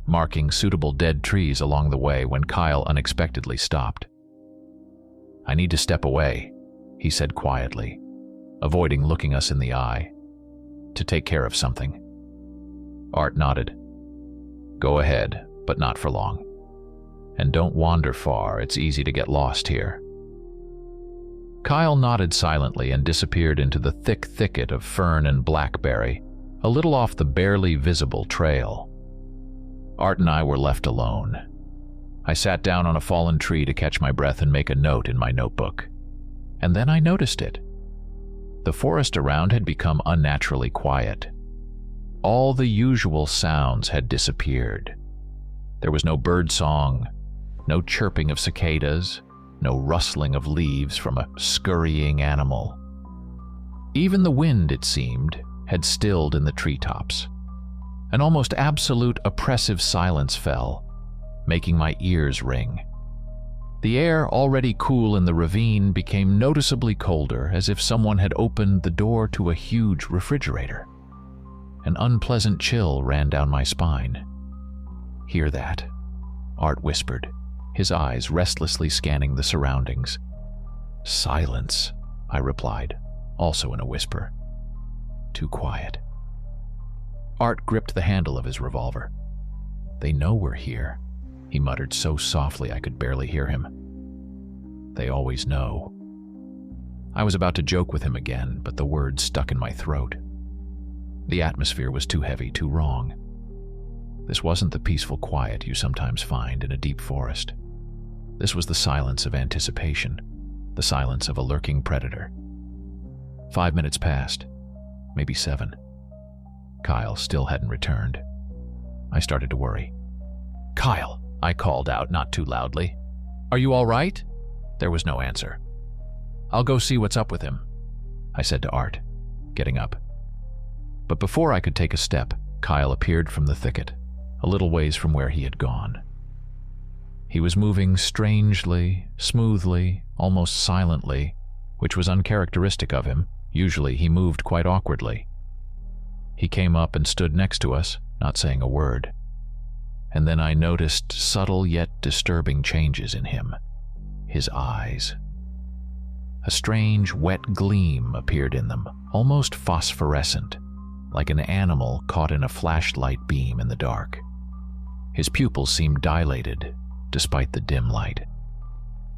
marking suitable dead trees along the way when Kyle unexpectedly stopped. "I need to step away," he said quietly, avoiding looking us in the eye, "to take care of something." Art nodded. "Go ahead, but not for long. And don't wander far, it's easy to get lost here." Kyle nodded silently and disappeared into the thick thicket of fern and blackberry, a little off the barely visible trail. Art and I were left alone. I sat down on a fallen tree to catch my breath and make a note in my notebook. And then I noticed it. The forest around had become unnaturally quiet. All the usual sounds had disappeared. There was no bird song, no chirping of cicadas, no rustling of leaves from a scurrying animal. Even the wind, it seemed, had stilled in the treetops. An almost absolute oppressive silence fell, making my ears ring. The air, already cool in the ravine, became noticeably colder, as if someone had opened the door to a huge refrigerator. An unpleasant chill ran down my spine. "Hear that?" Art whispered, his eyes restlessly scanning the surroundings. "Silence," I replied, also in a whisper. "Too quiet." Art gripped the handle of his revolver. "They know we're here," he muttered so softly I could barely hear him. "They always know." I was about to joke with him again, but the words stuck in my throat. The atmosphere was too heavy, too wrong. This wasn't the peaceful quiet you sometimes find in a deep forest. This was the silence of anticipation, the silence of a lurking predator. 5 minutes passed, maybe 7. Kyle still hadn't returned. I started to worry. "Kyle," I called out, not too loudly. "Are you all right?" There was no answer. "I'll go see what's up with him," I said to Art, getting up. But before I could take a step, Kyle appeared from the thicket, a little ways from where he had gone. He was moving strangely, smoothly, almost silently, which was uncharacteristic of him. Usually he moved quite awkwardly. He came up and stood next to us, not saying a word. And then I noticed subtle yet disturbing changes in him. His eyes. A strange, wet gleam appeared in them, almost phosphorescent, like an animal caught in a flashlight beam in the dark. His pupils seemed dilated, despite the dim light.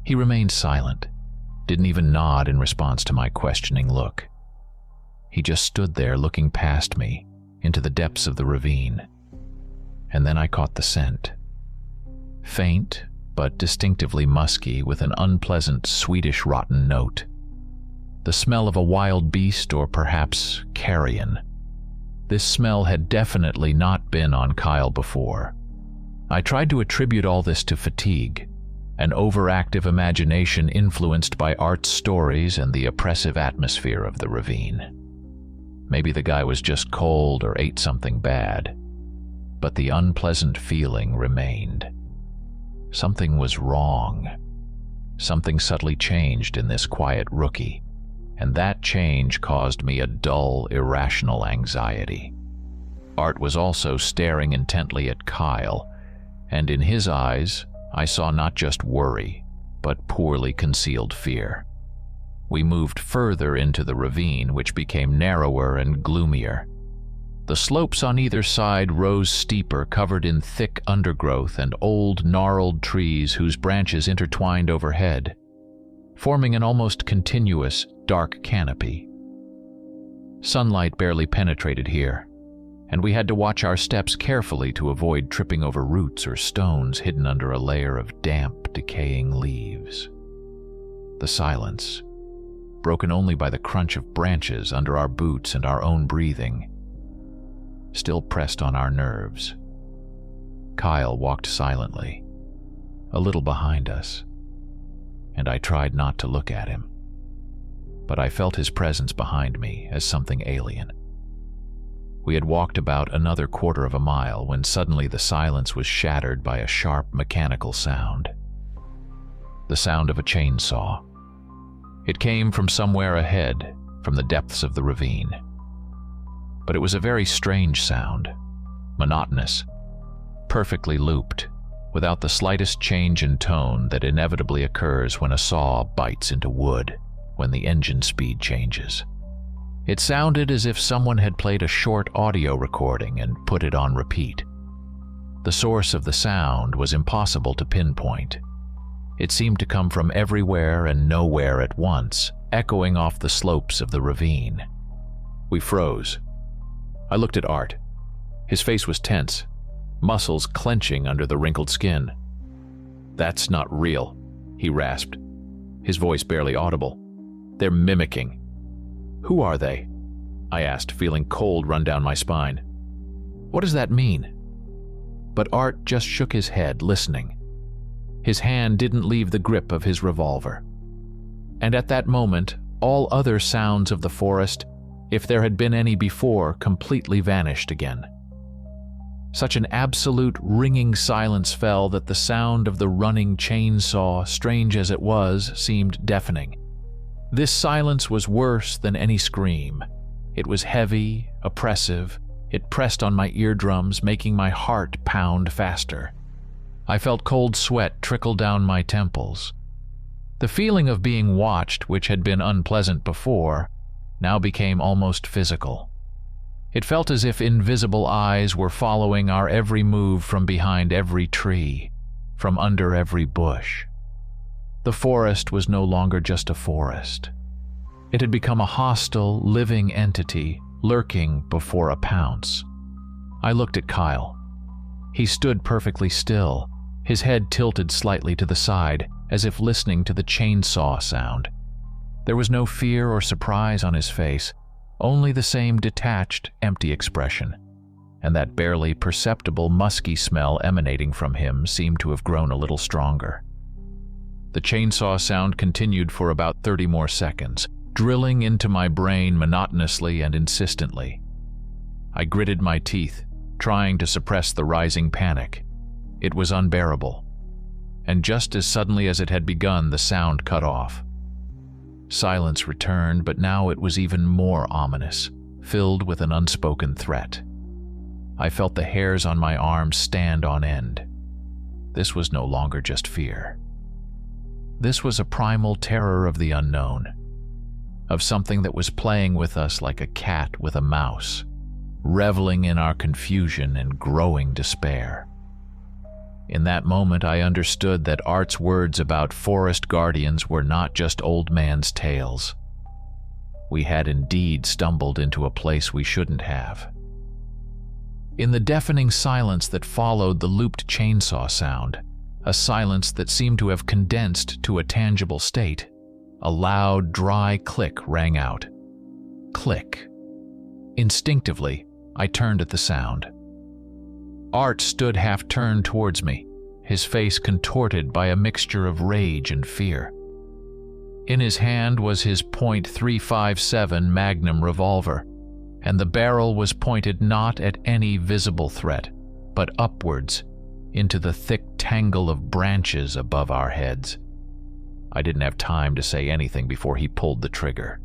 He remained silent, didn't even nod in response to my questioning look. He just stood there looking past me, into the depths of the ravine. And then I caught the scent. Faint, but distinctively musky, with an unpleasant Swedish rotten note. The smell of a wild beast, or perhaps carrion. This smell had definitely not been on Kyle before. I tried to attribute all this to fatigue, an overactive imagination influenced by Art's stories and the oppressive atmosphere of the ravine. Maybe the guy was just cold or ate something bad, but the unpleasant feeling remained. Something was wrong. Something subtly changed in this quiet rookie, and that change caused me a dull, irrational anxiety. Art was also staring intently at Kyle, and in his eyes, I saw not just worry, but poorly concealed fear. We moved further into the ravine, which became narrower and gloomier. The slopes on either side rose steeper, covered in thick undergrowth and old, gnarled trees whose branches intertwined overhead, forming an almost continuous, dark canopy. Sunlight barely penetrated here, and we had to watch our steps carefully to avoid tripping over roots or stones hidden under a layer of damp, decaying leaves. The silence, broken only by the crunch of branches under our boots and our own breathing, still pressed on our nerves. Kyle walked silently, a little behind us, and I tried not to look at him. But I felt his presence behind me as something alien. We had walked about another quarter of a mile when suddenly the silence was shattered by a sharp mechanical sound. The sound of a chainsaw. It came from somewhere ahead, from the depths of the ravine. But it was a very strange sound, monotonous, perfectly looped, without the slightest change in tone that inevitably occurs when a saw bites into wood, when the engine speed changes. It sounded as if someone had played a short audio recording and put it on repeat. The source of the sound was impossible to pinpoint. It seemed to come from everywhere and nowhere at once, echoing off the slopes of the ravine. We froze. I looked at Art. His face was tense, muscles clenching under the wrinkled skin. "That's not real," he rasped, his voice barely audible. "They're mimicking." "Who are they?" I asked, feeling cold run down my spine. "What does that mean?" But Art just shook his head, listening. His hand didn't leave the grip of his revolver. And at that moment, all other sounds of the forest, if there had been any before, completely vanished again. Such an absolute ringing silence fell that the sound of the running chainsaw, strange as it was, seemed deafening. This silence was worse than any scream. It was heavy, oppressive. It pressed on my eardrums, making my heart pound faster. I felt cold sweat trickle down my temples. The feeling of being watched, which had been unpleasant before, now became almost physical. It felt as if invisible eyes were following our every move from behind every tree, from under every bush. The forest was no longer just a forest. It had become a hostile, living entity, lurking before a pounce. I looked at Kyle. He stood perfectly still, his head tilted slightly to the side, as if listening to the chainsaw sound. There was no fear or surprise on his face, only the same detached, empty expression, and that barely perceptible musky smell emanating from him seemed to have grown a little stronger. The chainsaw sound continued for about 30 more seconds, drilling into my brain monotonously and insistently. I gritted my teeth, trying to suppress the rising panic. It was unbearable. And just as suddenly as it had begun, the sound cut off. Silence returned, but now it was even more ominous, filled with an unspoken threat. I felt the hairs on my arms stand on end. This was no longer just fear. This was a primal terror of the unknown, of something that was playing with us like a cat with a mouse, reveling in our confusion and growing despair. In that moment, I understood that Art's words about forest guardians were not just old man's tales. We had indeed stumbled into a place we shouldn't have. In the deafening silence that followed the looped chainsaw sound, a silence that seemed to have condensed to a tangible state, a loud, dry click rang out. Click. Instinctively, I turned at the sound. Art stood half-turned towards me, his face contorted by a mixture of rage and fear. In his hand was his .357 Magnum revolver, and the barrel was pointed not at any visible threat, but upwards into the thick tangle of branches above our heads. I didn't have time to say anything before he pulled the trigger.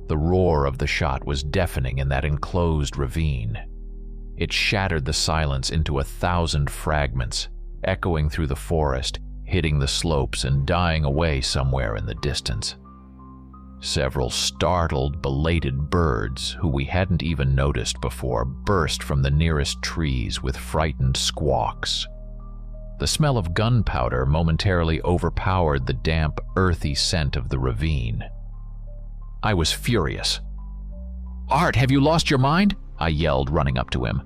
The roar of the shot was deafening in that enclosed ravine. It shattered the silence into 1,000 fragments, echoing through the forest, hitting the slopes and dying away somewhere in the distance. Several startled, belated birds, who we hadn't even noticed before, burst from the nearest trees with frightened squawks. The smell of gunpowder momentarily overpowered the damp, earthy scent of the ravine. I was furious. "Art, have you lost your mind?" I yelled, running up to him.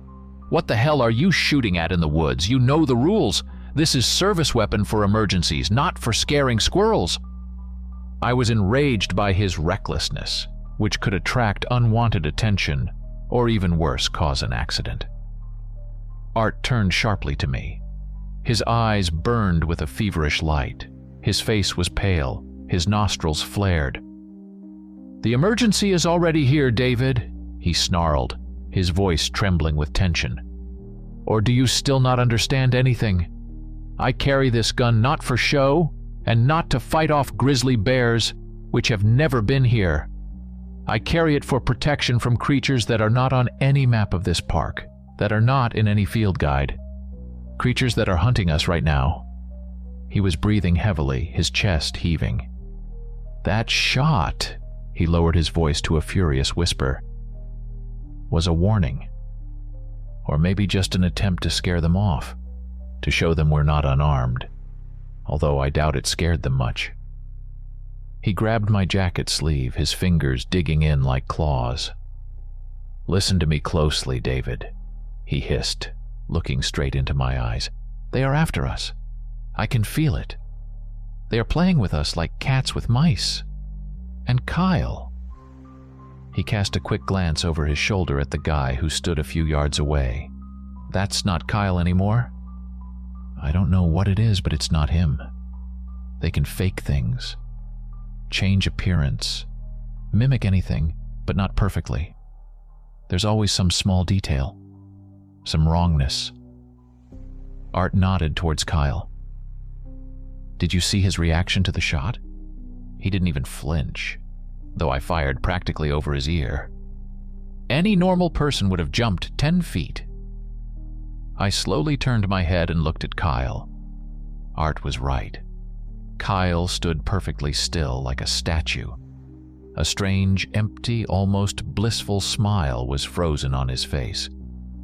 "What the hell are you shooting at in the woods? You know the rules. This is service weapon for emergencies, not for scaring squirrels." I was enraged by his recklessness, which could attract unwanted attention, or even worse, cause an accident. Art turned sharply to me. His eyes burned with a feverish light. His face was pale, his nostrils flared. "The emergency is already here, David," he snarled, his voice trembling with tension. "Or do you still not understand anything? I carry this gun not for show, and not to fight off grizzly bears, which have never been here. I carry it for protection from creatures that are not on any map of this park, that are not in any field guide. Creatures that are hunting us right now." He was breathing heavily, his chest heaving. "That shot," he lowered his voice to a furious whisper, "was a warning. Or maybe just an attempt to scare them off, to show them we're not unarmed, although I doubt it scared them much." He grabbed my jacket sleeve, his fingers digging in like claws. "Listen to me closely, David," he hissed, looking straight into my eyes. "They are after us. I can feel it. They are playing with us like cats with mice. And Kyle." He cast a quick glance over his shoulder at the guy who stood a few yards away. "That's not Kyle anymore?" "I don't don't know what it is, but it's not him. They can fake things, change appearance, mimic anything, but not perfectly. There's always some small detail, some wrongness. Art nodded towards Kyle. Did you see his reaction to the shot? He didn't even flinch, though I fired practically over his ear. Any normal person would have jumped 10 feet. I slowly turned my head and looked at Kyle. Art was right. Kyle stood perfectly still like a statue. A strange, empty, almost blissful smile was frozen on his face,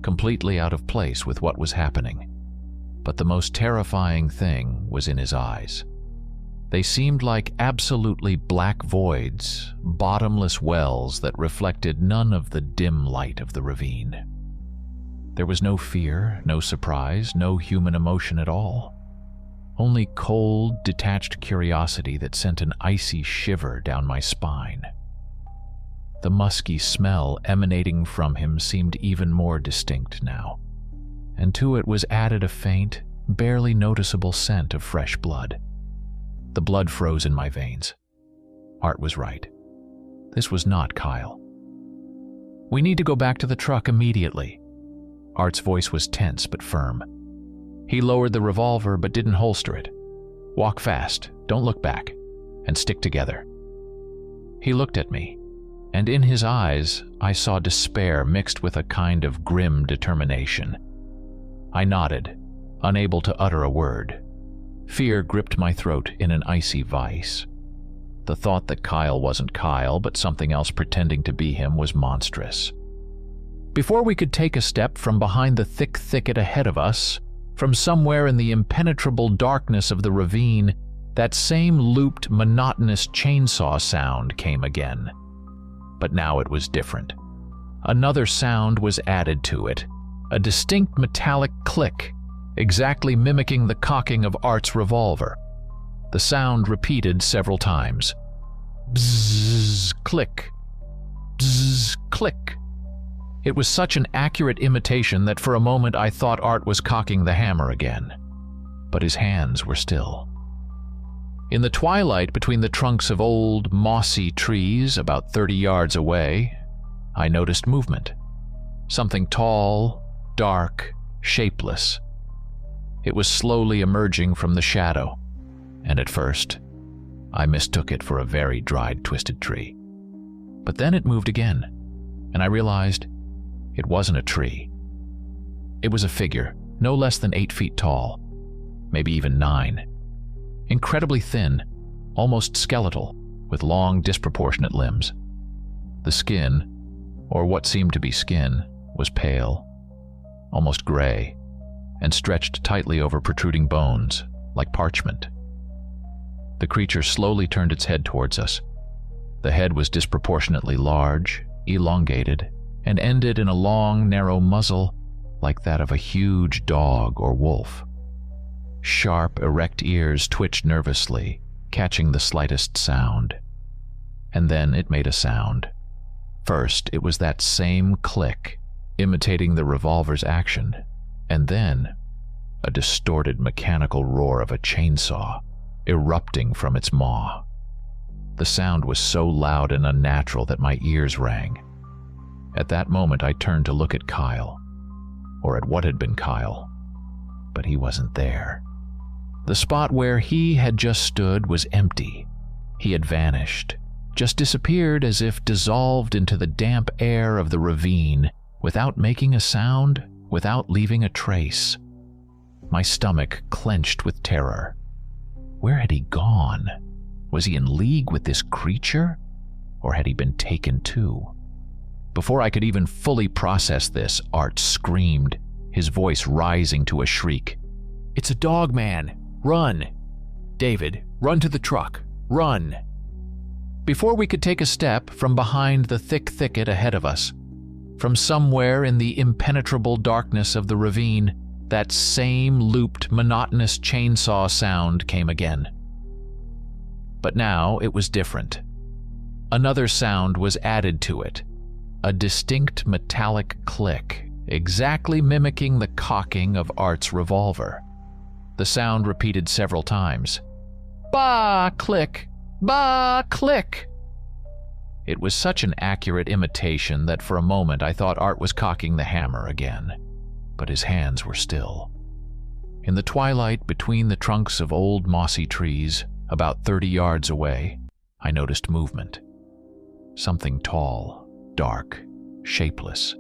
completely out of place with what was happening. But the most terrifying thing was in his eyes. They seemed like absolutely black voids, bottomless wells that reflected none of the dim light of the ravine. There was no fear, no surprise, no human emotion at all. Only cold, detached curiosity that sent an icy shiver down my spine. The musky smell emanating from him seemed even more distinct now, and to it was added a faint, barely noticeable scent of fresh blood. The blood froze in my veins. Art was right. This was not Kyle. "We need to go back to the truck immediately." Art's voice was tense but firm. He lowered the revolver but didn't holster it. "Walk fast, don't look back, and stick together." He looked at me, and in his eyes I saw despair mixed with a kind of grim determination. I nodded, unable to utter a word. Fear gripped my throat in an icy vice. The thought that Kyle wasn't Kyle, but something else pretending to be him, was monstrous. Before we could take a step from behind the thick thicket ahead of us, from somewhere in the impenetrable darkness of the ravine, that same looped, monotonous chainsaw sound came again. But now it was different. Another sound was added to it, a distinct metallic click, exactly mimicking the cocking of Art's revolver. The sound repeated several times. Bzzz, click. Bzzz, click. It was such an accurate imitation that for a moment I thought Art was cocking the hammer again. But his hands were still. In the twilight between the trunks of old, mossy trees about 30 yards away, I noticed movement. Something tall, dark, shapeless. It was slowly emerging from the shadow, and at first, I mistook it for a very dried, twisted tree. But then it moved again, and I realized it wasn't a tree. It was a figure, no less than 8 feet tall, maybe even 9. Incredibly thin, almost skeletal, with long, disproportionate limbs. The skin, or what seemed to be skin, was pale, almost gray, and stretched tightly over protruding bones, like parchment. The creature slowly turned its head towards us. The head was disproportionately large, elongated, and ended in a long, narrow muzzle like that of a huge dog or wolf. Sharp, erect ears twitched nervously, catching the slightest sound. And then it made a sound. First, it was that same click, imitating the revolver's action, and then a distorted mechanical roar of a chainsaw, erupting from its maw. The sound was so loud and unnatural that my ears rang. At that moment, I turned to look at Kyle, or at what had been Kyle, but he wasn't there. The spot where he had just stood was empty. He had vanished, just disappeared as if dissolved into the damp air of the ravine, without making a sound, without leaving a trace. My stomach clenched with terror. Where had he gone? Was he in league with this creature? Or had he been taken too? Before I could even fully process this, Art screamed, his voice rising to a shriek. "It's a dog man! Run! David, run to the truck! Run!" Before we could take a step from behind the thick thicket ahead of us, from somewhere in the impenetrable darkness of the ravine, that same looped, monotonous chainsaw sound came again. But now it was different. Another sound was added to it, a distinct metallic click, exactly mimicking the cocking of Art's revolver. the sound repeated several times. Bah, click! Bah, click! It was such an accurate imitation that for a moment I thought Art was cocking the hammer again, but his hands were still. In the twilight between the trunks of old mossy trees, about 30 yards away, I noticed movement. Something tall, dark, shapeless.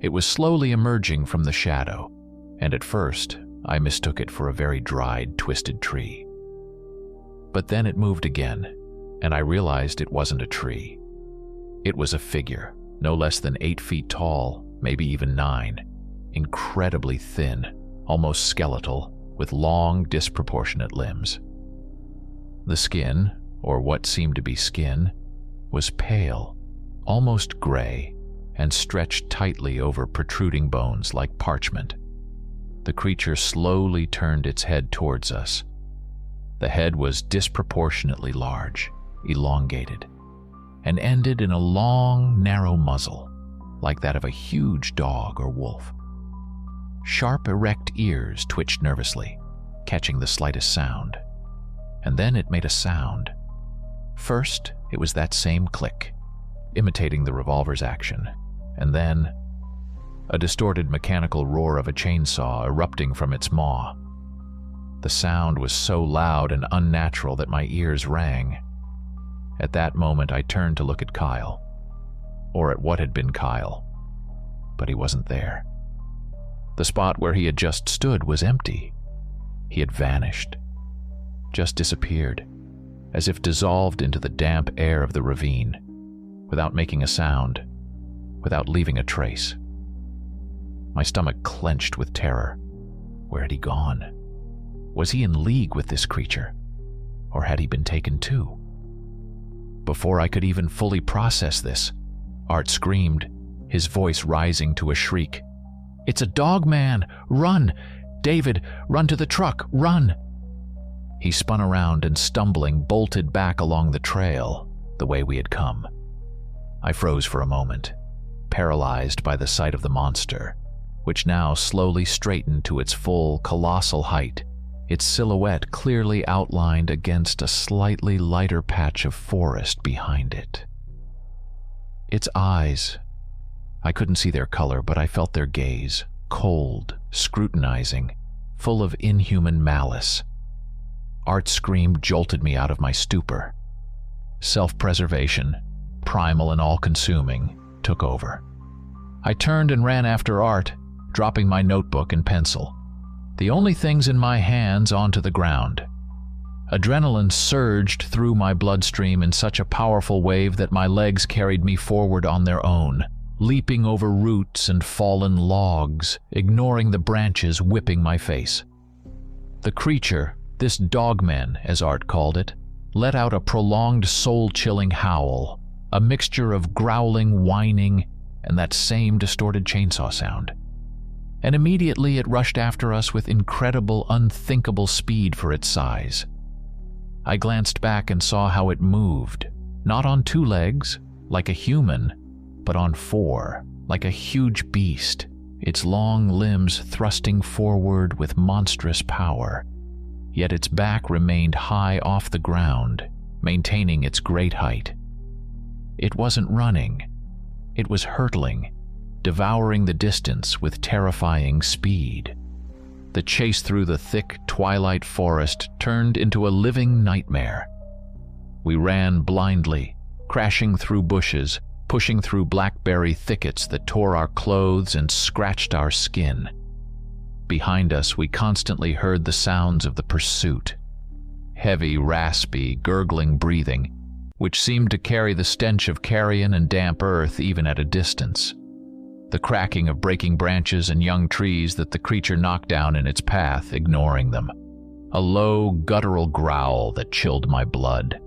It was slowly emerging from the shadow, and at first I mistook it for a very dried, twisted tree. But then it moved again, and I realized it wasn't a tree. It was a figure, no less than 8 feet tall, maybe even 9, incredibly thin, almost skeletal, with long, disproportionate limbs. The skin, or what seemed to be skin, was pale, almost gray, and stretched tightly over protruding bones like parchment. The creature slowly turned its head towards us. The head was disproportionately large, elongated, and ended in a long, narrow muzzle, like that of a huge dog or wolf. Sharp, erect ears twitched nervously, catching the slightest sound. And then it made a sound. First, it was that same click, imitating the revolver's action, and then a distorted mechanical roar of a chainsaw erupting from its maw. The sound was so loud and unnatural that my ears rang. At that moment, I turned to look at Kyle, or at what had been Kyle, but he wasn't there. The spot where he had just stood was empty. He had vanished, just disappeared, as if dissolved into the damp air of the ravine, without making a sound, without leaving a trace. My stomach clenched with terror. Where had he gone? Was he in league with this creature, or had he been taken too? Before I could even fully process this, Art screamed, his voice rising to a shriek. "It's a dog man! Run! David, run to the truck! Run!" He spun around and, stumbling, bolted back along the trail, the way we had come. I froze for a moment, paralyzed by the sight of the monster, which now slowly straightened to its full, colossal height, its silhouette clearly outlined against a slightly lighter patch of forest behind it. Its eyes, I couldn't see their color, but I felt their gaze, cold, scrutinizing, full of inhuman malice. Art's scream jolted me out of my stupor. Self-preservation, primal and all-consuming, took over. I turned and ran after Art, dropping my notebook and pencil, the only things in my hands, onto the ground. Adrenaline surged through my bloodstream in such a powerful wave that my legs carried me forward on their own, leaping over roots and fallen logs, ignoring the branches whipping my face. The creature, this dogman, as Art called it, let out a prolonged soul-chilling howl, a mixture of growling, whining, and that same distorted chainsaw sound. And immediately it rushed after us with incredible, unthinkable speed for its size. I glanced back and saw how it moved, not on 2 legs, like a human, but on 4, like a huge beast, its long limbs thrusting forward with monstrous power. Yet its back remained high off the ground, maintaining its great height. It wasn't running. It was hurtling, devouring the distance with terrifying speed. The chase through the thick twilight forest turned into a living nightmare. We ran blindly, crashing through bushes, pushing through blackberry thickets that tore our clothes and scratched our skin. Behind us, we constantly heard the sounds of the pursuit. Heavy, raspy, gurgling breathing, which seemed to carry the stench of carrion and damp earth even at a distance. The cracking of breaking branches and young trees that the creature knocked down in its path, ignoring them. A low, guttural growl that chilled my blood.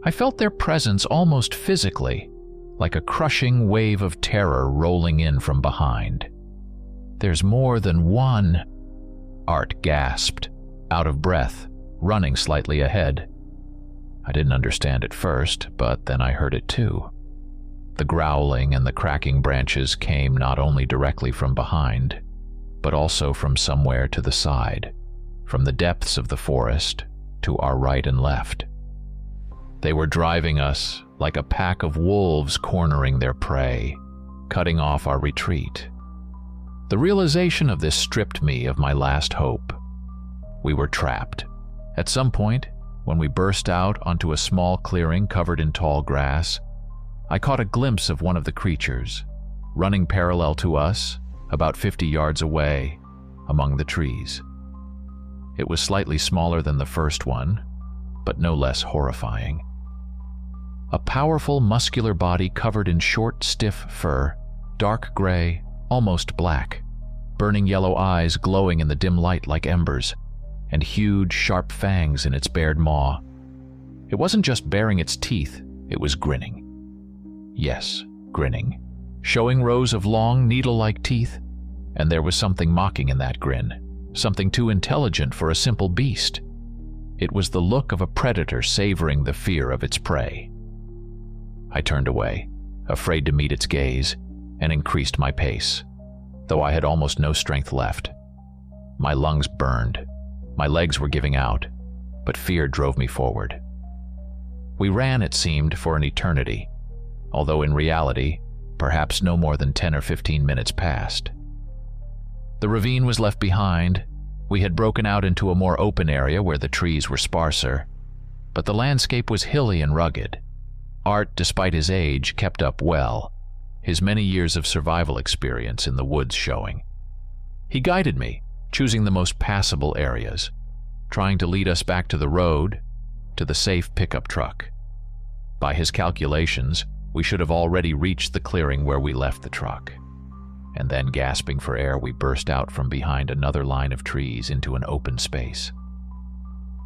I felt their presence almost physically, like a crushing wave of terror rolling in from behind. "There's more than one," Art gasped, out of breath, running slightly ahead. I didn't understand at first, but then I heard it too. The growling and the cracking branches came not only directly from behind, but also from somewhere to the side, from the depths of the forest to our right and left. They were driving us like a pack of wolves cornering their prey, cutting off our retreat. The realization of this stripped me of my last hope. We were trapped. At some point, when we burst out onto a small clearing covered in tall grass, I caught a glimpse of one of the creatures, running parallel to us, about 50 yards away, among the trees. It was slightly smaller than the first one, but no less horrifying. A powerful, muscular body covered in short, stiff fur, dark gray, almost black, burning yellow eyes glowing in the dim light like embers, and huge, sharp fangs in its bared maw. It wasn't just baring its teeth, it was grinning. Yes, grinning, showing rows of long, needle-like teeth, and there was something mocking in that grin, something too intelligent for a simple beast. It was the look of a predator savoring the fear of its prey. I turned away, afraid to meet its gaze, and increased my pace, though I had almost no strength left. My lungs burned, my legs were giving out, but fear drove me forward. We ran, it seemed, for an eternity, although in reality, perhaps no more than 10 or 15 minutes passed. The ravine was left behind. We had broken out into a more open area where the trees were sparser, but the landscape was hilly and rugged. Art, despite his age, kept up well, his many years of survival experience in the woods showing. He guided me, choosing the most passable areas, trying to lead us back to the road, to the safe pickup truck. By his calculations, we should have already reached the clearing where we left the truck. And then, gasping for air, we burst out from behind another line of trees into an open space.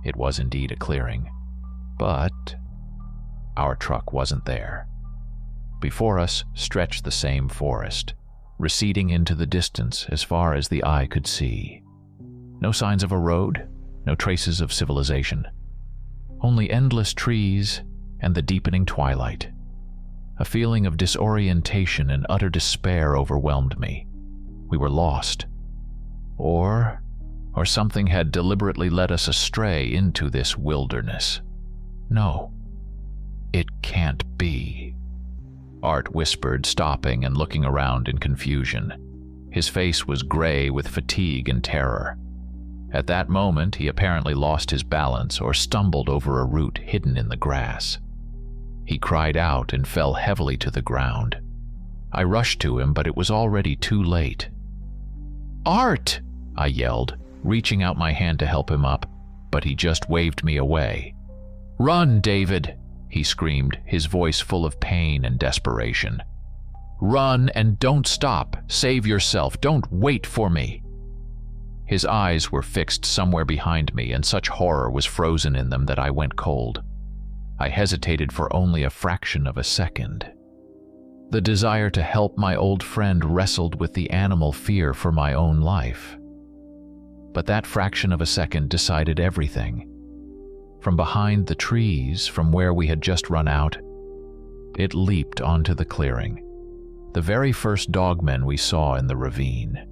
It was indeed a clearing, but our truck wasn't there. Before us stretched the same forest, receding into the distance as far as the eye could see. No signs of a road, no traces of civilization. Only endless trees and the deepening twilight. A feeling of disorientation and utter despair overwhelmed me. We were lost. Or something had deliberately led us astray into this wilderness. No, it can't be. Art whispered, stopping and looking around in confusion. His face was gray with fatigue and terror. At that moment, he apparently lost his balance or stumbled over a root hidden in the grass. He cried out and fell heavily to the ground. I rushed to him, but it was already too late. "Art!" I yelled, reaching out my hand to help him up, but he just waved me away. "Run, David!" he screamed, his voice full of pain and desperation. "Run and don't stop. Save yourself. Don't wait for me." His eyes were fixed somewhere behind me, and such horror was frozen in them that I went cold. I hesitated for only a fraction of a second. The desire to help my old friend wrestled with the animal fear for my own life. But that fraction of a second decided everything. From behind the trees, from where we had just run out, it leaped onto the clearing, the very first dogmen we saw in the ravine.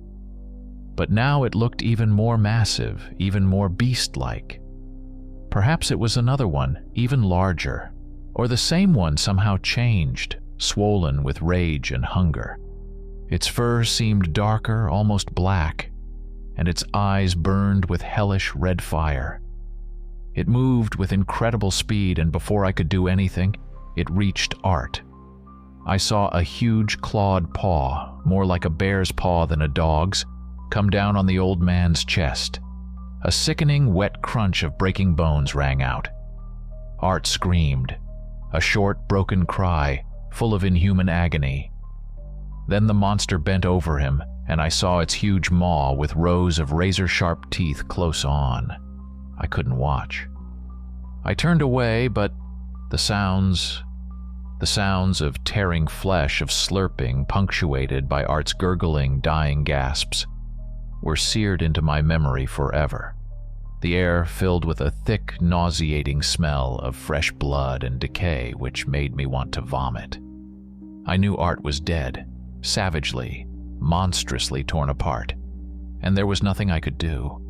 But now it looked even more massive, even more beast-like. Perhaps it was another one, even larger, or the same one somehow changed, swollen with rage and hunger. Its fur seemed darker, almost black, and its eyes burned with hellish red fire. It moved with incredible speed, and before I could do anything, it reached Art. I saw a huge clawed paw, more like a bear's paw than a dog's, come down on the old man's chest. A sickening, wet crunch of breaking bones rang out. Art screamed, a short, broken cry, full of inhuman agony. Then the monster bent over him, and I saw its huge maw with rows of razor-sharp teeth close on. I couldn't watch. I turned away, but the sounds of tearing flesh, of slurping, punctuated by Art's gurgling, dying gasps, were seared into my memory forever. The air filled with a thick, nauseating smell of fresh blood and decay which made me want to vomit. I knew Art was dead, savagely, monstrously torn apart, and there was nothing I could do.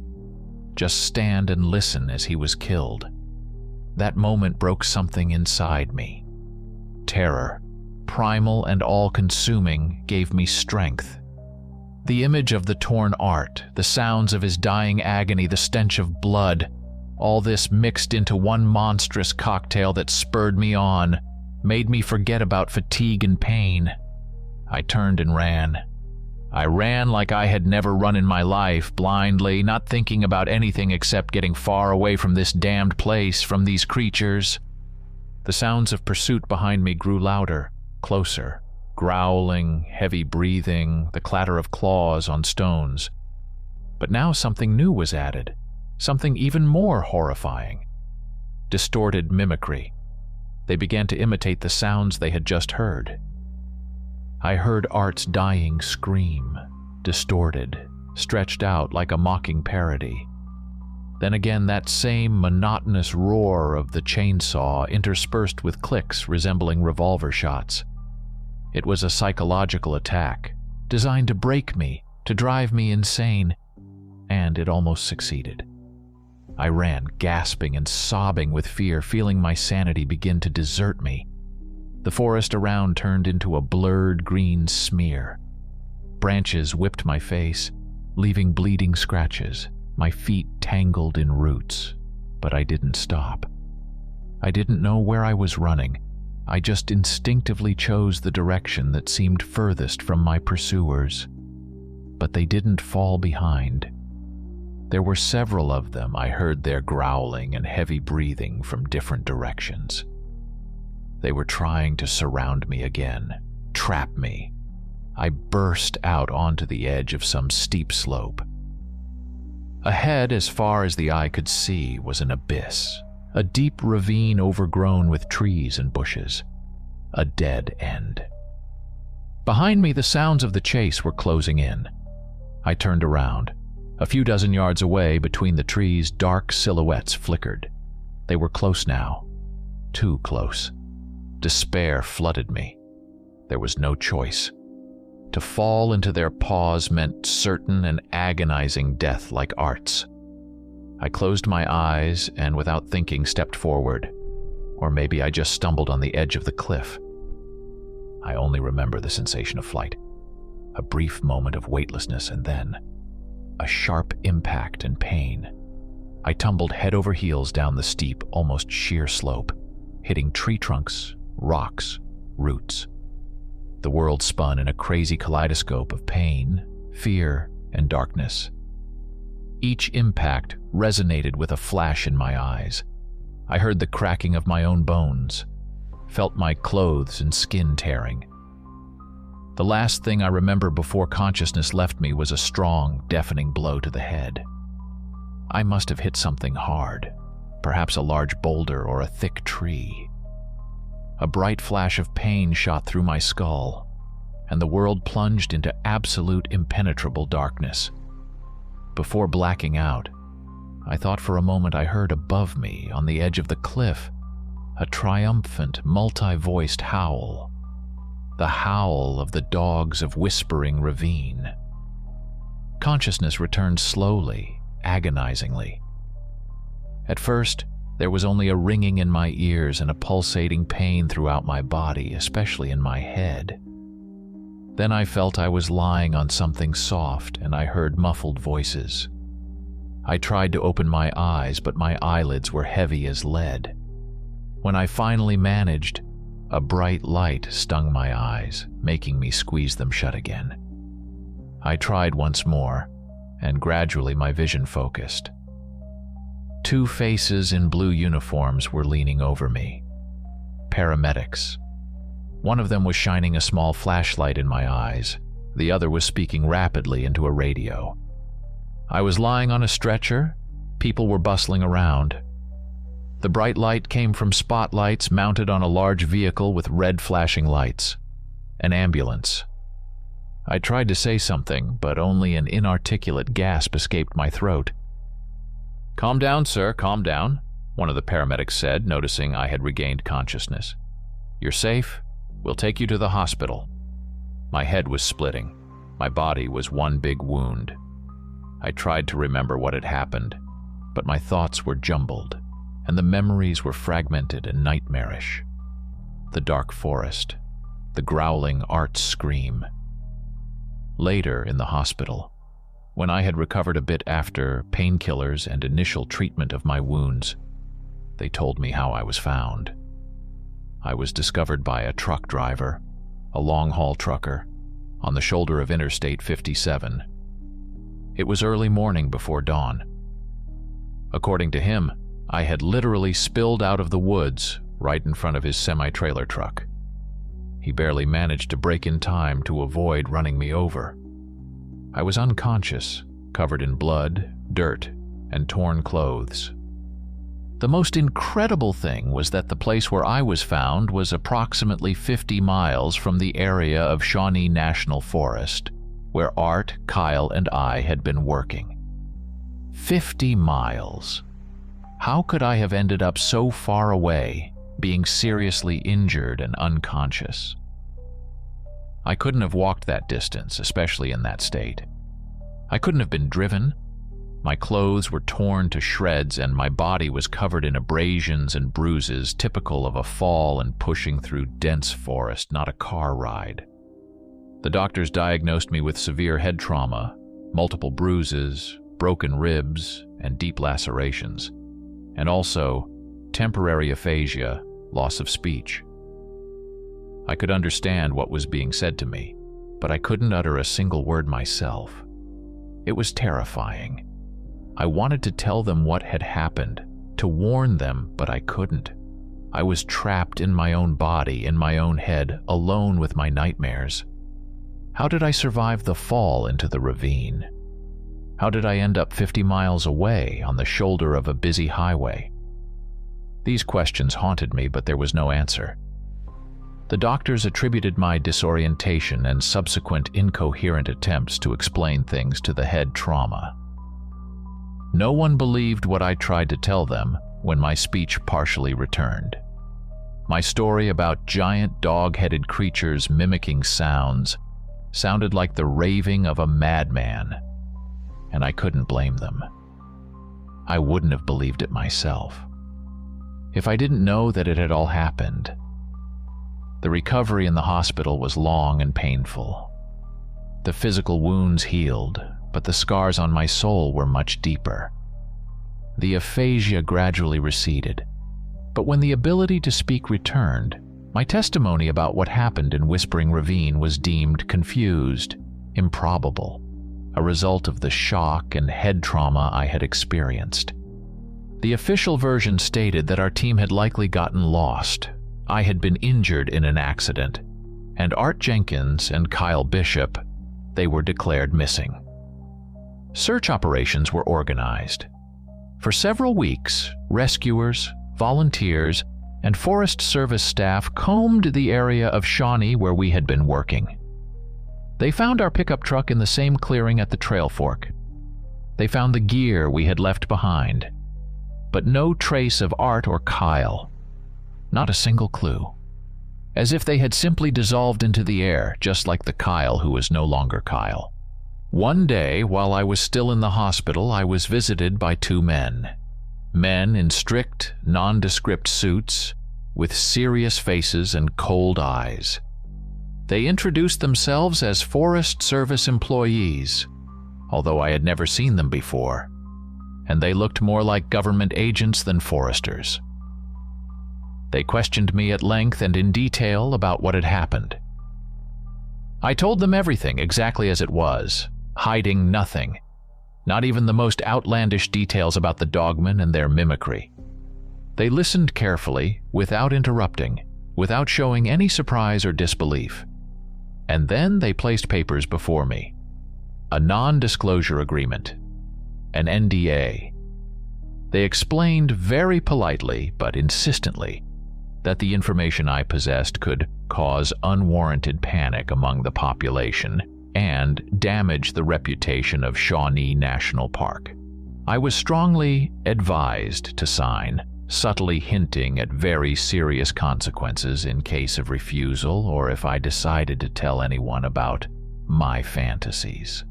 just stand and listen as he was killed. That moment broke something inside me. Terror, primal and all-consuming, gave me strength. The image of the torn art, the sounds of his dying agony, the stench of blood, all this mixed into one monstrous cocktail that spurred me on, made me forget about fatigue and pain. I turned and ran. I ran like I had never run in my life, blindly, not thinking about anything except getting far away from this damned place, from these creatures. The sounds of pursuit behind me grew louder, closer. Growling, heavy breathing, the clatter of claws on stones. But now something new was added, something even more horrifying. Distorted mimicry. They began to imitate the sounds they had just heard. I heard Art's dying scream, distorted, stretched out like a mocking parody. Then again that same monotonous roar of the chainsaw interspersed with clicks resembling revolver shots. It was a psychological attack, designed to break me, to drive me insane, and it almost succeeded. I ran, gasping and sobbing with fear, feeling my sanity begin to desert me. The forest around turned into a blurred green smear. Branches whipped my face, leaving bleeding scratches, my feet tangled in roots, but I didn't stop. I didn't know where I was running. I just instinctively chose the direction that seemed furthest from my pursuers. But they didn't fall behind. There were several of them. I heard their growling and heavy breathing from different directions. They were trying to surround me again, trap me. I burst out onto the edge of some steep slope. Ahead, as far as the eye could see, was an abyss. A deep ravine overgrown with trees and bushes. A dead end. Behind me, the sounds of the chase were closing in. I turned around. A few dozen yards away, between the trees, dark silhouettes flickered. They were close now. Too close. Despair flooded me. There was no choice. To fall into their paws meant certain and agonizing death like Art's. I closed my eyes and, without thinking, stepped forward. Or maybe I just stumbled on the edge of the cliff. I only remember the sensation of flight. A brief moment of weightlessness and then a sharp impact and pain. I tumbled head over heels down the steep, almost sheer slope, hitting tree trunks, rocks, roots. The world spun in a crazy kaleidoscope of pain, fear, and darkness. Each impact resonated with a flash in my eyes. I heard the cracking of my own bones, felt my clothes and skin tearing. The last thing I remember before consciousness left me was a strong, deafening blow to the head. I must have hit something hard, perhaps a large boulder or a thick tree. A bright flash of pain shot through my skull, and the world plunged into absolute impenetrable darkness. Before blacking out, I thought for a moment I heard above me, on the edge of the cliff, a triumphant, multi-voiced howl. The howl of the dogs of Whispering Ravine. Consciousness returned slowly, agonizingly. At first, there was only a ringing in my ears and a pulsating pain throughout my body, especially in my head. Then I felt I was lying on something soft and I heard muffled voices. I tried to open my eyes, but my eyelids were heavy as lead. When I finally managed, a bright light stung my eyes, making me squeeze them shut again. I tried once more, and gradually my vision focused. Two faces in blue uniforms were leaning over me. Paramedics. One of them was shining a small flashlight in my eyes. The other was speaking rapidly into a radio. I was lying on a stretcher. People were bustling around. The bright light came from spotlights mounted on a large vehicle with red flashing lights. An ambulance. I tried to say something, but only an inarticulate gasp escaped my throat. "Calm down, sir, calm down," one of the paramedics said, noticing I had regained consciousness. "You're safe. We'll take you to the hospital." My head was splitting. My body was one big wound. I tried to remember what had happened. but my thoughts were jumbled, and the memories were fragmented and nightmarish. The dark forest, the growling Art's scream. Later in the hospital, when I had recovered a bit after painkillers and initial treatment of my wounds, they told me how I was found. I was discovered by a truck driver, a long-haul trucker, on the shoulder of Interstate 57. It was early morning before dawn. According to him, I had literally spilled out of the woods right in front of his semi-trailer truck. He barely managed to brake in time to avoid running me over. I was unconscious, covered in blood, dirt, and torn clothes. The most incredible thing was that the place where I was found was approximately 50 miles from the area of Shawnee National Forest, where Art, Kyle, and I had been working. 50 miles. How could I have ended up so far away, being seriously injured and unconscious? I couldn't have walked that distance, especially in that state. I couldn't have been driven. My clothes were torn to shreds and my body was covered in abrasions and bruises typical of a fall and pushing through dense forest, not a car ride. The doctors diagnosed me with severe head trauma, multiple bruises, broken ribs, and deep lacerations, and also temporary aphasia, loss of speech. I could understand what was being said to me, but I couldn't utter a single word myself. It was terrifying. I wanted to tell them what had happened, to warn them, but I couldn't. I was trapped in my own body, in my own head, alone with my nightmares. How did I survive the fall into the ravine? How did I end up 50 miles away on the shoulder of a busy highway? These questions haunted me, but there was no answer. The doctors attributed my disorientation and subsequent incoherent attempts to explain things to the head trauma. No one believed what I tried to tell them when my speech partially returned. My story about giant dog-headed creatures mimicking sounds sounded like the raving of a madman, and I couldn't blame them. I wouldn't have believed it myself if I didn't know that it had all happened. The recovery in the hospital was long and painful. The physical wounds healed, but the scars on my soul were much deeper. The aphasia gradually receded, but when the ability to speak returned, my testimony about what happened in Whispering Ravine was deemed confused, improbable, a result of the shock and head trauma I had experienced. The official version stated that our team had likely gotten lost. I had been injured in an accident, and Art Jenkins and Kyle Bishop, they were declared missing. Search operations were organized. For several weeks, rescuers, volunteers, and Forest Service staff combed the area of Shawnee where we had been working. They found our pickup truck in the same clearing at the trail fork. They found the gear we had left behind, but no trace of Art or Kyle. Not a single clue. As if they had simply dissolved into the air, just like the Kyle who was no longer Kyle. One day, while I was still in the hospital, I was visited by two men. Men in strict, nondescript suits, with serious faces and cold eyes. They introduced themselves as Forest Service employees, although I had never seen them before, and they looked more like government agents than foresters. They questioned me at length and in detail about what had happened. I told them everything exactly as it was, hiding nothing, not even the most outlandish details about the dogmen and their mimicry. They listened carefully, without interrupting, without showing any surprise or disbelief. And then they placed papers before me. A non-disclosure agreement, an NDA. They explained very politely, but insistently, that the information I possessed could cause unwarranted panic among the population and damage the reputation of Shawnee National Park. I was strongly advised to sign, subtly hinting at very serious consequences in case of refusal or if I decided to tell anyone about my fantasies.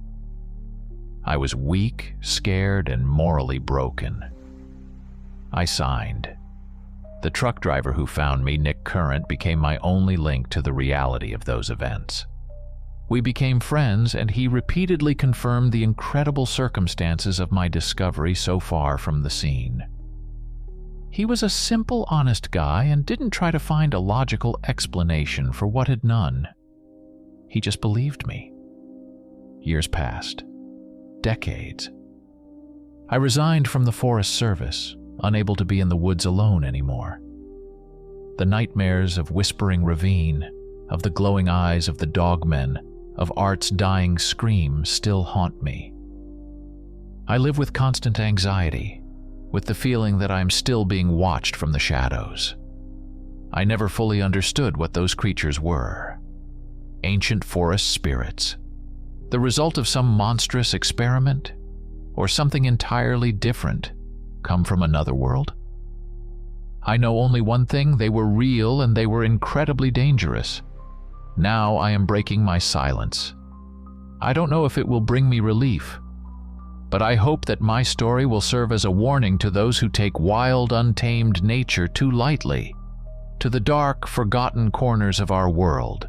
I was weak, scared, and morally broken. I signed. The truck driver who found me, Nick Current, became my only link to the reality of those events. We became friends, and he repeatedly confirmed the incredible circumstances of my discovery so far from the scene. He was a simple, honest guy and didn't try to find a logical explanation for what had none. He just believed me. Years passed. Decades. I resigned from the Forest Service, unable to be in the woods alone anymore. The nightmares of Whispering Ravine, of the glowing eyes of the dogmen, of Art's dying scream still haunt me. I live with constant anxiety, with the feeling that I am still being watched from the shadows. I never fully understood what those creatures were. Ancient forest spirits, the result of some monstrous experiment, or something entirely different, come from another world? I know only one thing: they were real and they were incredibly dangerous. Now I am breaking my silence. I don't know if it will bring me relief, but I hope that my story will serve as a warning to those who take wild, untamed nature too lightly, to the dark, forgotten corners of our world.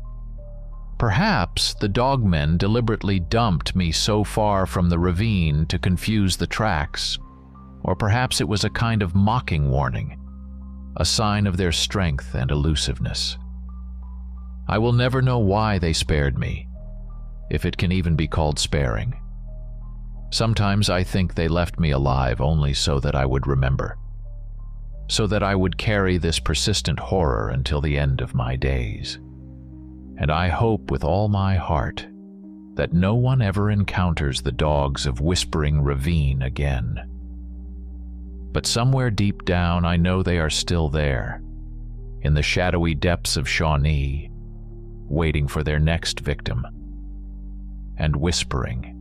Perhaps the dogmen deliberately dumped me so far from the ravine to confuse the tracks, or perhaps it was a kind of mocking warning, a sign of their strength and elusiveness. I will never know why they spared me, if it can even be called sparing. Sometimes I think they left me alive only so that I would remember, so that I would carry this persistent horror until the end of my days. And I hope with all my heart that no one ever encounters the dogs of Whispering Ravine again. But somewhere deep down I know they are still there, in the shadowy depths of Shawnee, waiting for their next victim, and whispering